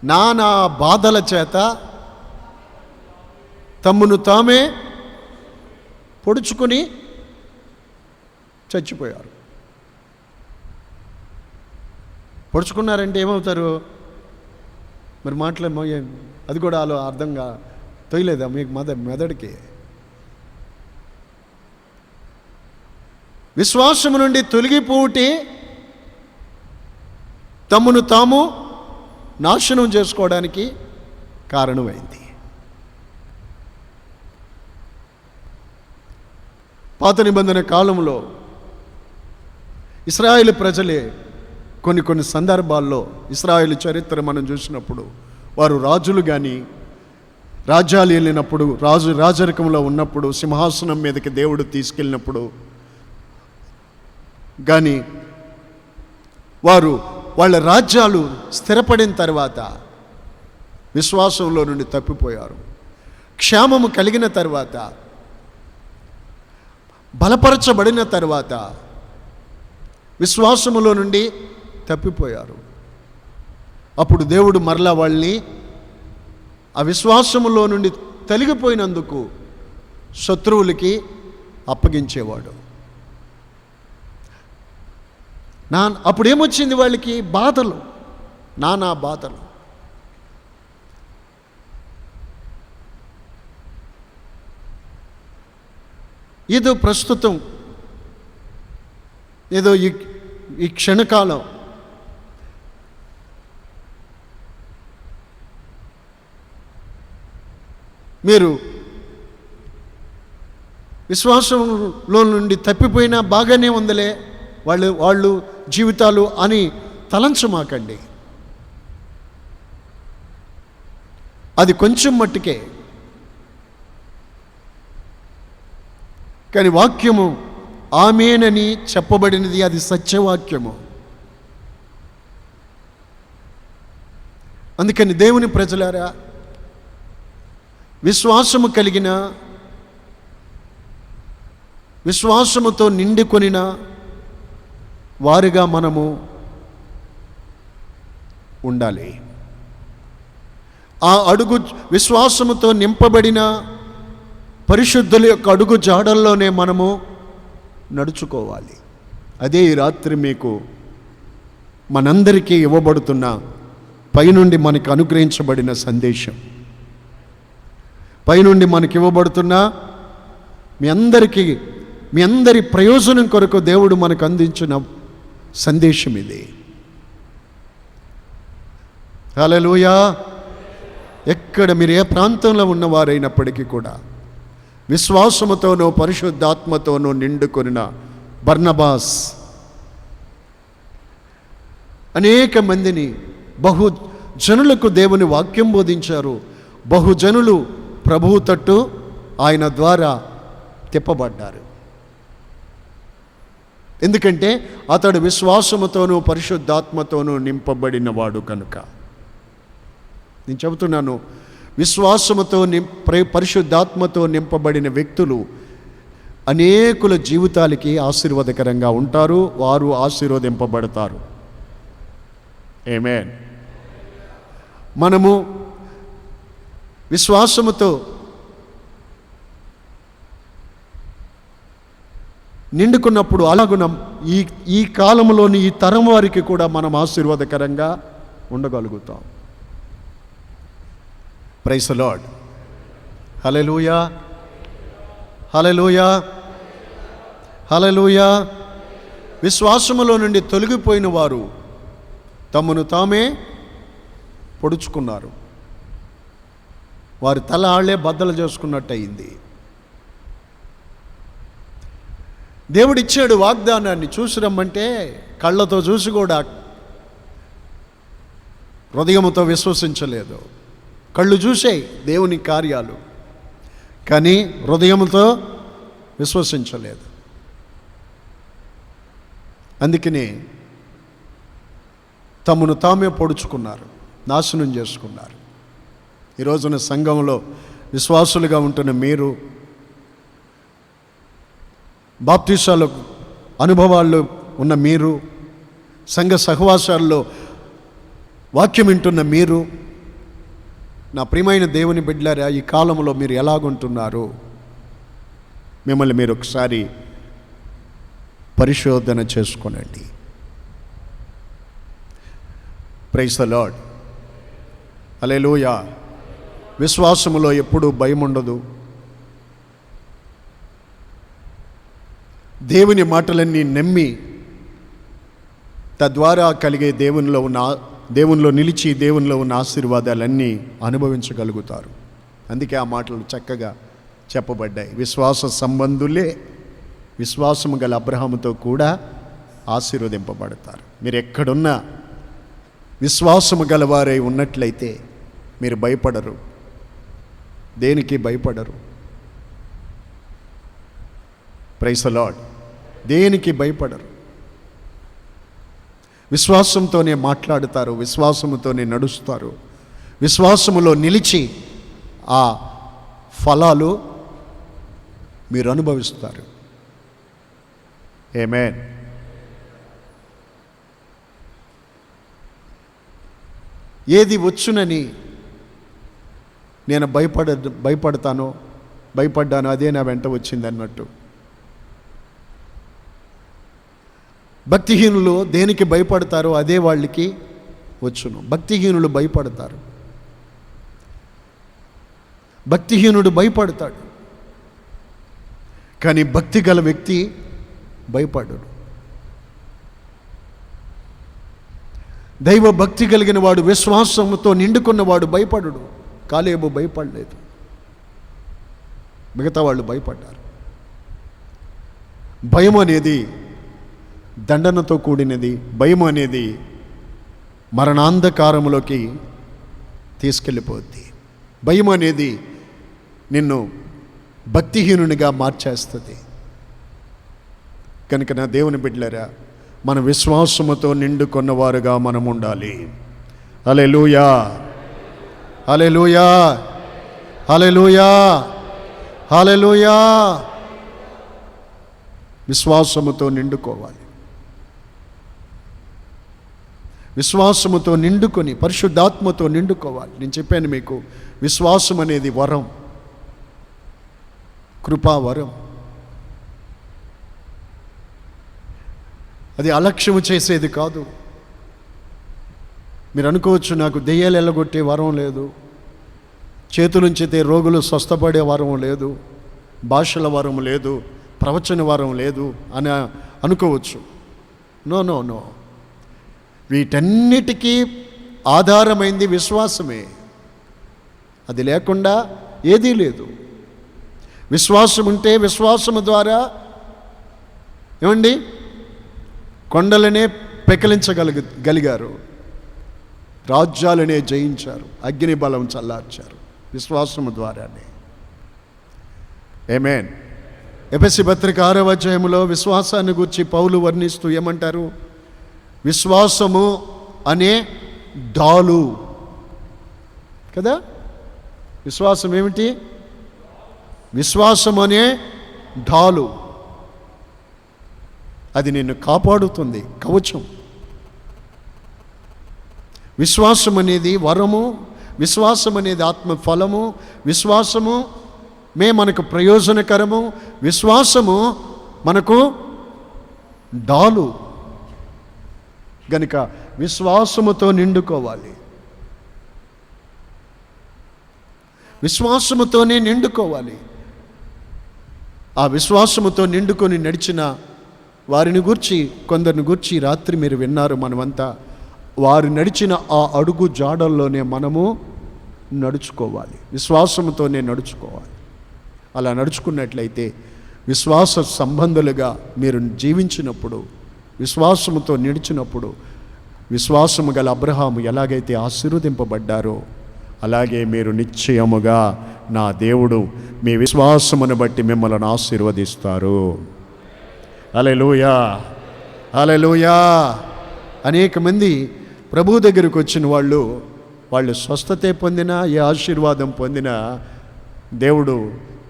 నానా బాధల చేత తమ్మును తామే పొడుచుకొని చచ్చిపోయారు. పొడుచుకున్నారంటే ఏమవుతారు? మరి మాటలేమో, అది కూడా అలా అర్థంగా తొయలేదా మీకు మెదడుకి? విశ్వాసము నుండి తొలగిపోతే తమను తాము నాశనం చేసుకోవడానికి కారణమైంది. పాత నిబంధన కాలంలో ఇశ్రాయేలు ప్రజలే కొన్ని సందర్భాల్లో, ఇశ్రాయేలు చరిత్ర మనం చూసినప్పుడు, వారు రాజులు కానీ రాజ్యాలు వెళ్ళినప్పుడు, రాజరికంలో ఉన్నప్పుడు, సింహాసనం మీదకి దేవుడు తీసుకెళ్ళినప్పుడు కానీ వారు వాళ్ళ రాజ్యాలు స్థిరపడిన తర్వాత విశ్వాసంలో నుండి తప్పిపోయారు. క్షేమము కలిగిన తర్వాత, బలపరచబడిన తర్వాత విశ్వాసములో నుండి తప్పిపోయారు. అప్పుడు దేవుడు మరలా వాళ్ళని ఆ విశ్వాసములో నుండి తొలగిపోయినందుకు శత్రువులకి అప్పగించేవాడు. అప్పుడు ఏమొచ్చింది వాళ్ళకి? బాధలు, నానా బాధలు. ఏదో ప్రస్తుతం, ఏదో ఈ క్షణకాలం మీరు విశ్వాసంలో నుండి తప్పిపోయినా బాగానే ఉందిలే వాళ్ళు జీవితాలు అని తలంచమాకండి. అది కొంచెం మట్టుకే. కానీ వాక్యము ఆమేనని చెప్పబడినది, అది సత్యవాక్యము. అందుకని దేవుని ప్రజలారా, విశ్వాసము కలిగిన, విశ్వాసముతో నిండుకొనిన వారుగా మనము ఉండాలి. ఆ అడుగు, విశ్వాసముతో నింపబడిన పరిశుద్ధుల యొక్క అడుగు జాడల్లోనే మనము నడుచుకోవాలి. అదే ఈ రాత్రి మీకు మనందరికీ ఇవ్వబడుతున్న, పైనుండి మనకు అనుగ్రహించబడిన సందేశం. పైనుండి మనకి ఇవ్వబడుతున్న మీ అందరి ప్రయోజనం కొరకు దేవుడు మనకు అందించిన సందేశం ఇది. హల్లెలూయా. ఎక్కడ మీరు ఏ ప్రాంతంలో ఉన్నవారైనప్పటికీ కూడా విశ్వాసముతోనూ పరిశుద్ధాత్మతోనూ నిండుకొనిన బర్నబాస్ అనేక మందిని బహుజనులకు దేవుని వాక్యం బోధించారు. బహుజనులు ప్రభువు తట్టు ఆయన ద్వారా తిప్పబడ్డారు. ఎందుకంటే అతడు విశ్వాసముతోనూ పరిశుద్ధాత్మతోనూ నింపబడిన వాడు కనుక. నేను చెబుతున్నాను, విశ్వాసముతో పరిశుద్ధాత్మతో నింపబడిన వ్యక్తులు అనేకుల జీవితాలకి ఆశీర్వాదకరంగా ఉంటారు. వారు ఆశీర్వదింపబడతారు. ఆమేన్. మనము విశ్వాసముతో నిండుకున్నప్పుడు అలాగున ఈ కాలంలోని ఈ తరం వారికి కూడా మనం ఆశీర్వాదకరంగా ఉండగలుగుతాం. Praise the lord. Hallelujah, hallelujah, hallelujah. విశ్వాసములో నుండి తొలగిపోయిన వారు తమను తామే పొడుచుకున్నారు. వారి తల ఆళ్లే బద్దలు చేసుకున్నట్టు అయింది. దేవుడిచ్చాడు వాగ్దానాన్ని, చూసి రమ్మంటే కళ్ళతో చూసి కూడా హృదయముతో విశ్వసించలేదు. కళ్ళు చూసాయి దేవుని కార్యాలు, కానీ హృదయముతో విశ్వసించలేదు. అందుకని తమను తామే పొడుచుకున్నారు, నాశనం చేసుకున్నారు. ఈ రోజున సంఘంలో విశ్వాసులుగా ఉంటున్న మీరు, బాప్తీసాల అనుభవాల్లో ఉన్న మీరు, సంఘ సహవాసాల్లో వాక్యం వింటున్న మీరు, నా ప్రియమైన దేవుని బిడ్డలారా, ఈ కాలంలో మీరు ఎలాగుంటున్నారు? మిమ్మల్ని మీరు ఒకసారి పరిశోధన చేసుకోనండి. Praise the lord. హల్లెలూయా. విశ్వాసములో ఎప్పుడూ భయం ఉండదు. దేవుని మాటలన్నీ నమ్మి తద్వారా కలిగే దేవునిలో నిలిచి దేవునిలో ఉన్న ఆశీర్వాదాలన్నీ అనుభవించగలుగుతారు. అందుకే ఆ మాటలు చక్కగా చెప్పబడ్డాయి. విశ్వాస సంబంధులే విశ్వాసము గల అబ్రహాముతో కూడా ఆశీర్వదింపబడతారు. మీరు ఎక్కడున్నా విశ్వాసము గలవారై ఉన్నట్లయితే మీరు భయపడరు, దేనికి భయపడరు. Praise the Lord. దేనికి భయపడరు. విశ్వాసంతోనే మాట్లాడుతారు, విశ్వాసముతోనే నడుస్తారు, విశ్వాసములో నిలిచి ఆ ఫలాలు మీరు అనుభవిస్తారు. ఆమేన్. ఏది వచ్చునని నేను భయపడ్డాను, అదే నా వెంట వచ్చింది అన్నట్టు. భక్తిహీనులు దేనికి భయపడతారో అదే వాళ్ళకి వచ్చును. భక్తిహీనులు భయపడతారు. భక్తిహీనుడు భయపడతాడు, కానీ భక్తి గల వ్యక్తి భయపడడు. దైవ భక్తి కలిగిన వాడు, విశ్వాసంతో నిండుకున్నవాడు భయపడడు. కాలేబు భయపడలేదు, మిగతా వాళ్ళు భయపడ్డారు. భయం అనేది దండనతో కూడినది. భయం అనేది మరణాంధకారములోకి తీసుకెళ్ళిపోద్ది. భయం అనేది నిన్ను భక్తిహీనునిగా మార్చేస్తుంది. కనుక నా దేవుని బిడ్డలారా, మన విశ్వాసముతో నిండుకొన్నవారుగా మనం ఉండాలి. హల్లెలూయా, హల్లెలూయా, హల్లెలూయా, హల్లెలూయా. విశ్వాసముతో నిండుకోవాలి. విశ్వాసముతో నిండుకొని పరిశుద్ధాత్మతో నిండుకోవాలి. నేను చెప్పాను మీకు, విశ్వాసం అనేది వరం, కృపావరం. అది అలక్ష్యము చేసేది కాదు. మీరు అనుకోవచ్చు, నాకు దెయ్యాలు ఎల్లగొట్టే వరం లేదు, చేతులుంచితే రోగులు స్వస్థపడే వరం లేదు, భాషల వరం లేదు, ప్రవచన వరం లేదు అని అనుకోవచ్చు. No no no. వీటన్నిటికీ ఆధారమైంది విశ్వాసమే. అది లేకుండా ఏదీ లేదు. విశ్వాసం ఉంటే విశ్వాసము ద్వారా ఏమండి కొండలనే పెకలించగలిగారు, రాజ్యాలనే జయించారు, అగ్ని బలం చల్లార్చారు విశ్వాసము ద్వారానే. ఆమేన్. ఎఫెసీ పత్రిక 6వ అధ్యాయంలో విశ్వాసాన్ని గురించి పౌలు వర్ణిస్తూ ఏమంటారు? విశ్వాసము అనే డాలు కదా. విశ్వాసం ఏమిటి? విశ్వాసం అనే డాలు. అది నిన్ను కాపాడుతుంది, కవచం. విశ్వాసం అనేది వరము, విశ్వాసం అనేది ఆత్మ ఫలము, విశ్వాసము మనకు ప్రయోజనకరము, విశ్వాసము మనకు డాలు. గనుక విశ్వాసముతో నిండుకోవాలి, విశ్వాసముతోనే నిండుకోవాలి. ఆ విశ్వాసముతో నిండుకొని నడిచిన వారిని గూర్చి, కొందరిని గూర్చి రాత్రి మీరు విన్నారు. మనమంతా వారు నడిచిన ఆ అడుగు జాడల్లోనే మనము నడుచుకోవాలి, విశ్వాసముతోనే నడుచుకోవాలి. అలా నడుచుకున్నట్లయితే విశ్వాస సంబంధులుగా మీరు జీవించినప్పుడు, విశ్వాసముతో నడిచినప్పుడు, విశ్వాసము గల అబ్రహాము ఎలాగైతే ఆశీర్వదింపబడ్డారో అలాగే మీరు నిశ్చయముగా నా దేవుడు మీ విశ్వాసమును బట్టి మిమ్మల్ని ఆశీర్వదిస్తారు. హల్లెలూయా, హల్లెలూయా. అనేక మంది ప్రభు దగ్గరికి వచ్చిన వాళ్ళు స్వస్థతే పొందినా, ఏ ఆశీర్వాదం పొందినా దేవుడు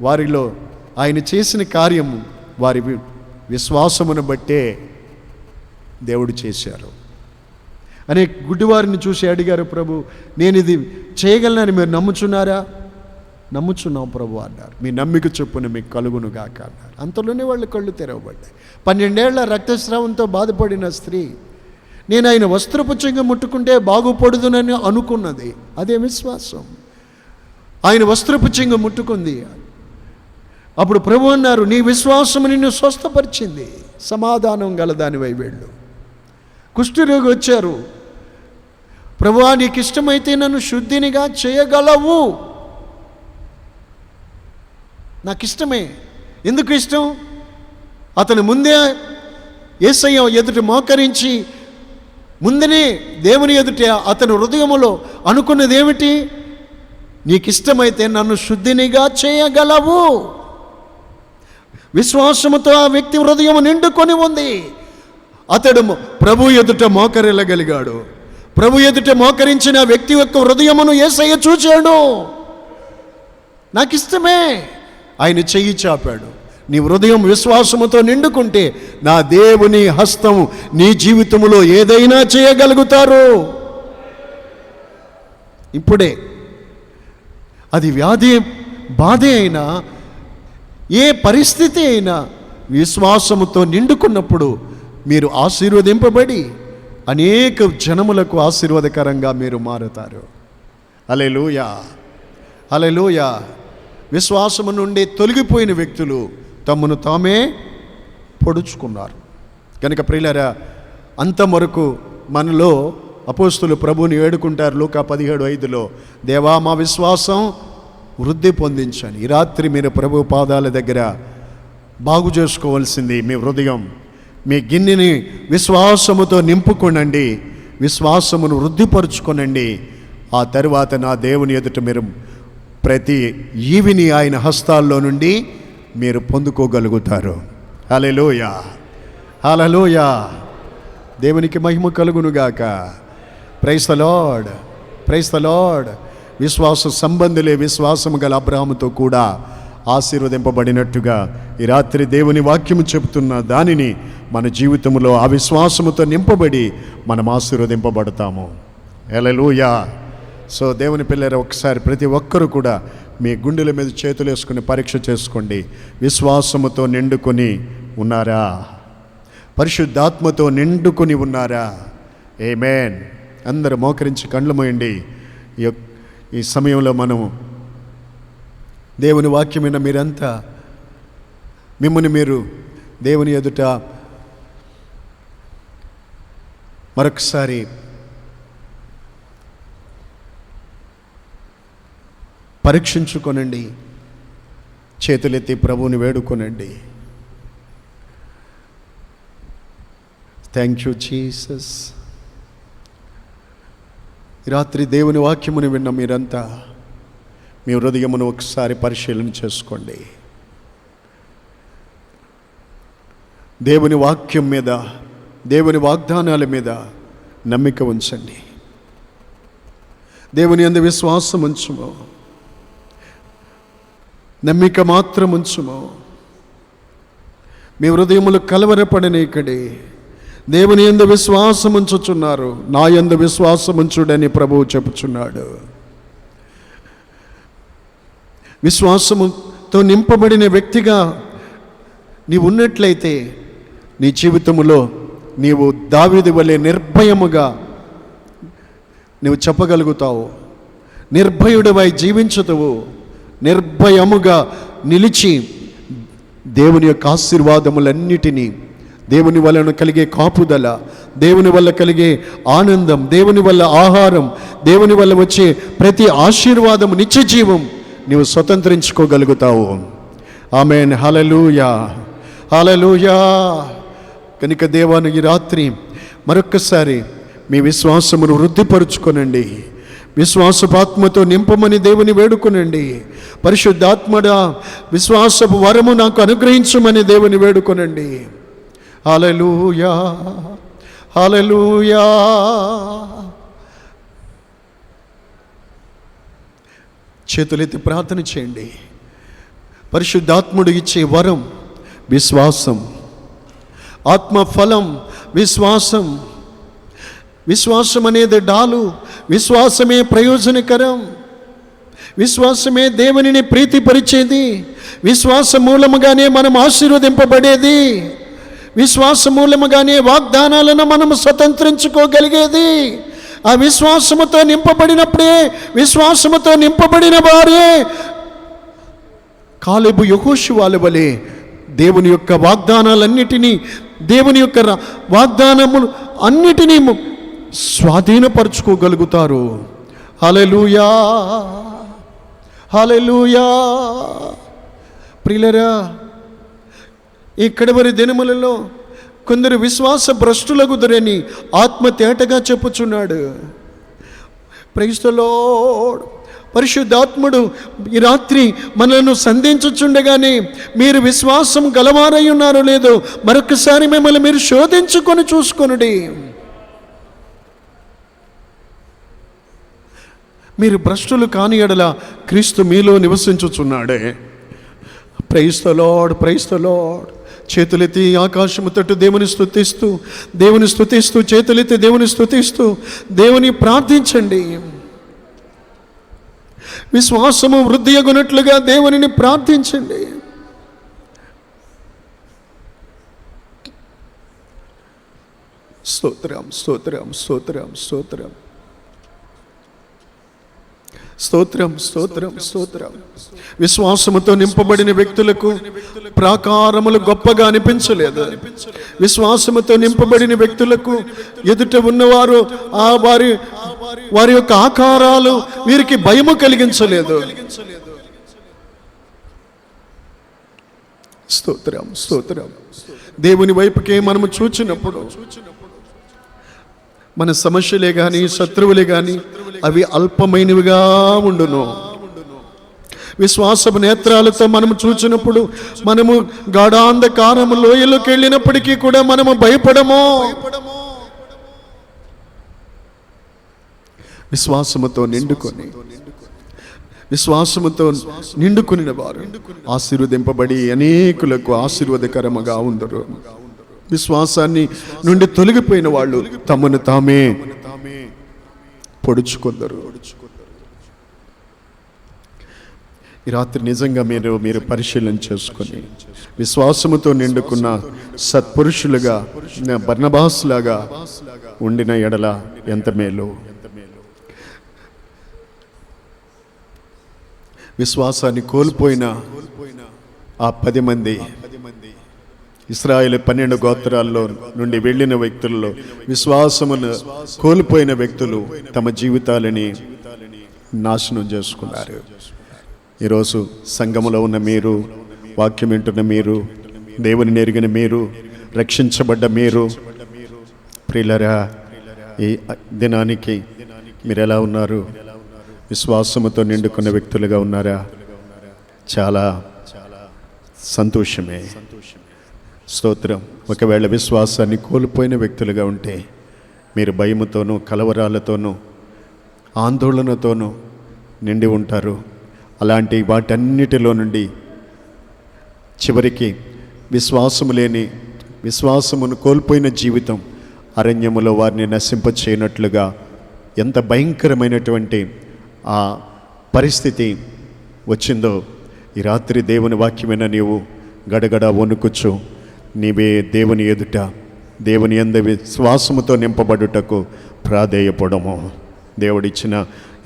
వారిలో ఆయన చేసిన కార్యము వారి విశ్వాసమును బట్టే దేవుడు చేశారు. అనేక గుడ్డివారిని చూసి అడిగారు, ప్రభు నేను ఇది చేయగలనని మీరు నమ్ముచున్నారా? నమ్ముచున్నాం ప్రభు అన్నారు. మీ నమ్మిక చొప్పున మీకు కలుగును గాక అన్నారు. అంతలోనే వాళ్ళు కళ్ళు తెరవబడ్డాయి. 12 ఏళ్ల రక్తస్రావంతో బాధపడిన స్త్రీ నేను ఆయన వస్త్రపు చెంగు ముట్టుకుంటే బాగుపడుదునని అనుకున్నది. అదే విశ్వాసం. ఆయన వస్త్రపు చెంగు ముట్టుకుంది. అప్పుడు ప్రభు అన్నారు, నీ విశ్వాసం నిన్ను స్వస్థపరిచింది, సమాధానం గలదానివై వెళ్ళు. కుష్ఠరోగి వచ్చారు, ప్రభువా నీకు ఇష్టమైతే నన్ను శుద్ధినిగా చేయగలవు. నాకు ఇష్టమే. ఎందుకు ఇష్టం? అతను ముందే యేసయ్య ఎదుట మోకరించి ముందనే దేవుని ఎదుట అతని హృదయములో అనుకున్నది ఏమిటి? నీకు ఇష్టమైతే నన్ను శుద్ధినిగా చేయగలవు. విశ్వాసముతో ఆ వ్యక్తి హృదయం నిండుకొని ఉంది. అతడు ప్రభు ఎదుట మోకరిల్లగలిగాడు. ప్రభు ఎదుట మోకరించిన వ్యక్తి యొక్క హృదయమును యేసయ్య చూచాడు. నాకు ఇష్టమే. ఆయన చెయ్యి చాపాడు. నీ హృదయం విశ్వాసముతో నిండుకుంటే నా దేవుని హస్తం నీ జీవితంలో ఏదైనా చేయగలుగుతారు. ఇప్పుడే అది వ్యాధి బాధే అయినా, ఏ పరిస్థితి అయినా విశ్వాసముతో నిండుకున్నప్పుడు మీరు ఆశీర్వదింపబడి అనేక జనములకు ఆశీర్వాదకరంగా మీరు మారుతారు. హల్లెలూయా, హల్లెలూయా. విశ్వాసము నుండి తొలగిపోయిన వ్యక్తులు తమను తామే పొడుచుకున్నారు. కనుక ప్రియులారా, అంతవరకు మనలో అపోస్తులు ప్రభువుని వేడుకుంటారు. లూకా 17:5 దేవా మా విశ్వాసం వృద్ధి పొందించని. ఈ రాత్రి మీరు ప్రభు పాదాల దగ్గర బాగు చేసుకోవాల్సింది మీ హృదయం. మీ గిన్నెని విశ్వాసముతో నింపుకొనండి, విశ్వాసమును వృద్ధిపరుచుకొనండి. ఆ తరువాత నా దేవుని ఎదుట మీరు ప్రతి ఈవిని ఆయన హస్తాల్లో నుండి మీరు పొందుకోగలుగుతారు. హల్లెలూయా, హల్లెలూయా. దేవునికి మహిమ కలుగునుగాక. Praise the Lord, praise the Lord. విశ్వాస సంబంధులే విశ్వాసము గల అబ్రహాముతో కూడా ఆశీర్వదింపబడినట్టుగా ఈ రాత్రి దేవుని వాక్యము చెబుతున్న దానిని మన జీవితంలో ఆ విశ్వాసముతో నింపబడి మనం ఆశీర్వదింపబడతాము. హల్లెలూయా. సో దేవుని పిల్లలు, ఒకసారి ప్రతి ఒక్కరూ కూడా మీ గుండెల మీద చేతులు వేసుకుని పరీక్ష చేసుకోండి. విశ్వాసముతో నిండుకొని ఉన్నారా? పరిశుద్ధాత్మతో నిండుకొని ఉన్నారా? ఆమేన్. అందరూ మోకరించి కళ్ళు మూయండి. ఈ సమయంలో మనం దేవుని వాక్యమైన మీరంతా మిమ్మల్ని మీరు దేవుని ఎదుట మరొకసారి పరీక్షించుకొనండి. చేతులెత్తి ప్రభువుని వేడుకొనండి. Thank you Jesus. రాత్రి దేవుని వాక్యమును విన్న మీరంతా మీ హృదయమును ఒకసారి పరిశీలన చేసుకోండి. దేవుని వాక్యం మీద, దేవుని వాగ్దానాల మీద నమ్మిక ఉంచండి. దేవుని యందు విశ్వాసం ఉంచుము. నమ్మిక మాత్రం ఉంచుము. మీ హృదయములు కలవరపడనీకడి. దేవుని యందు విశ్వాసం ఉంచుచున్నారు, నా యందు విశ్వాసం ఉంచుడని ప్రభువు చెప్పుచున్నాడు. విశ్వాసముతో నింపబడిన వ్యక్తిగా నీవు ఉన్నట్లయితే నీ జీవితంలో నీవు దావీదు వలె నిర్భయముగా నీవు చెప్పగలుగుతావు. నిర్భయుడివై జీవించుతావు. నిర్భయముగా నిలిచి దేవుని యొక్క ఆశీర్వాదములన్నిటినీ, దేవుని వలన కలిగే కాపుదల, దేవుని వల్ల కలిగే ఆనందం, దేవుని వల్ల ఆహారం, దేవుని వల్ల వచ్చే ప్రతి ఆశీర్వాదము, నిత్య జీవం నీవు స్వతంత్రించుకోగలుగుతావు. ఆమేన్. హల్లెలూయా, హల్లెలూయా. కనుక దేవాను ఈ రాత్రి మరొక్కసారి మీ విశ్వాసమును వృద్ధిపరుచుకొనండి. విశ్వాసపాత్మతో నింపమని దేవుని వేడుకొనండి. పరిశుద్ధాత్మడా, విశ్వాసపు వరము నాకు అనుగ్రహించమని దేవుని వేడుకొనండి. హల్లెలూయా, హల్లెలూయా. చేతులెత్తి ప్రార్థన చేయండి. పరిశుద్ధాత్ముడు ఇచ్చే వరం విశ్వాసం, ఆత్మఫలం విశ్వాసం. విశ్వాసం అనేది డాలు. విశ్వాసమే ప్రయోజనకరం. విశ్వాసమే దేవునిని ప్రీతిపరిచేది. విశ్వాస మూలముగానే మనం ఆశీర్వదింపబడేది. విశ్వాస మూలముగానే వాగ్దానాలను మనము స్వతంత్రించుకోగలిగేది. ఆ విశ్వాసముతో నింపబడినప్పుడే, విశ్వాసముతో నింపబడిన వారే కాలేబు యెహోషువల వలె దేవుని యొక్క వాగ్దానాలన్నిటినీ, దేవుని యొక్క వాగ్దానములు అన్నిటినీ స్వాధీనపరుచుకోగలుగుతారు. హల్లెలూయా, హల్లెలూయా. ప్రియులరా, ఈ కడవరి దినములలో కొందరు విశ్వాస భ్రష్టులగుదురని ఆత్మ తేటగా చెప్పుచున్నాడు. Praise the Lord. పరిశుద్ధాత్ముడు ఈ రాత్రి మనలను సంధించుచుండగానే మీరు విశ్వాసం గలవారై ఉన్నారో లేదో మరొకసారి మిమ్మల్ని మీరు శోధించుకొని చూసుకొనుడి. మీరు భ్రష్టులు కాని ఎడల క్రీస్తు మీలో నివసించుచున్నాడే. Praise the lord, praise the lord. చేతులెత్తి ఆకాశము తట్టు దేవుని స్తుతిస్తూ, దేవుని స్తుతిస్తూ, చేతులెత్తి దేవుని స్తుతిస్తూ దేవుని ప్రార్థించండి. విశ్వాసము వృద్ధి అగునట్లుగా దేవునిని ప్రార్థించండి. స్తోత్రం, స్తోత్రం, స్తోత్రం, స్తోత్రం, స్తోత్రం, స్తోత్రం, స్తోత్రం. విశ్వాసముతో నింపబడిన వ్యక్తులకు ప్రాకారములు గొప్పగా అనిపించలేదు. విశ్వాసముతో నింపబడిన వ్యక్తులకు ఎదుట ఉన్నవారు వారి యొక్క ఆకారాలు వీరికి భయము కలిగించలేదు. స్తోత్రం, స్తోత్రం. దేవుని వైపుకే మనము చూచినప్పుడు మన సమస్యలే కానీ, శత్రువులే కానీ అవి అల్పమైనవిగా ఉండును. విశ్వాసపు నేత్రాలతో మనము చూచినప్పుడు మనము గాఢాంధకారము లోయలోకి వెళ్ళినప్పటికీ కూడా మనము భయపడము. విశ్వాసముతో నిండుకుని వారు ఆశీర్వదింపబడి అనేకులకు ఆశీర్వాదకరముగా ఉందరు. విశ్వాసాన్ని నుండి తొలగిపోయిన వాళ్ళు తమను తామే పొడుచుకొందరు. ఈ రాత్రి నిజంగా మీరు పరిశీలన చేసుకొని విశ్వాసముతో నిండుకున్న సత్పురుషులుగా, బర్నబాసులాగా ఉండిన ఎడల ఎంత మేలు. విశ్వాసాన్ని కోల్పోయిన ఆ 10 మంది ఇశ్రాయేలు 12 గోత్రాల్లో నుండి వెళ్ళిన వ్యక్తుల్లో విశ్వాసమును కోల్పోయిన వ్యక్తులు తమ జీవితాలని నాశనం చేసుకున్నారు. ఈరోజు సంఘములో ఉన్న మీరు, వాక్యం వింటున్న మీరు, దేవుని ఎరిగిన మీరు, రక్షించబడ్డ మీరు, ప్రియులరా, ఈ దినానికి మీరు ఎలా ఉన్నారు? విశ్వాసముతో నిండుకున్న వ్యక్తులుగా ఉన్నారా? చాలా సంతోషమే, స్తోత్రం. ఒకవేళ విశ్వాసాన్ని కోల్పోయిన వ్యక్తులుగా ఉంటే మీరు భయముతోనూ, కలవరాలతోనూ, ఆందోళనతోనూ నిండి ఉంటారు. అలాంటి వాటన్నిటిలో నుండి చివరికి విశ్వాసమును కోల్పోయిన జీవితం అరణ్యములో వారిని నశింపచేయనట్లుగా ఎంత భయంకరమైనటువంటి ఆ పరిస్థితి వచ్చిందో, ఈ రాత్రి దేవుని వాక్యమైన నీవు గడగడ వణుకుచు నీవే దేవుని ఎదుట, దేవుని యందు విశ్వాసముతో నింపబడుటకు ప్రాధేయపడము. దేవుడిచ్చిన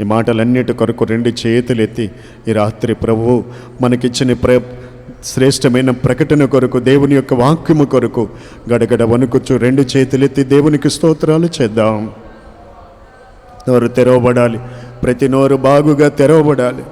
ఈ మాటలన్నిటి కొరకు 2 చేతులెత్తి ఈ రాత్రి ప్రభువు మనకిచ్చిన శ్రేష్టమైన ప్రకటన కొరకు, దేవుని యొక్క వాక్యము కొరకు గడగడ వణుకుచు 2 చేతులెత్తి దేవునికి స్తోత్రాలు చేద్దాం. నోరు తెరవబడాలి, ప్రతి నోరు బాగుగా తెరవబడాలి.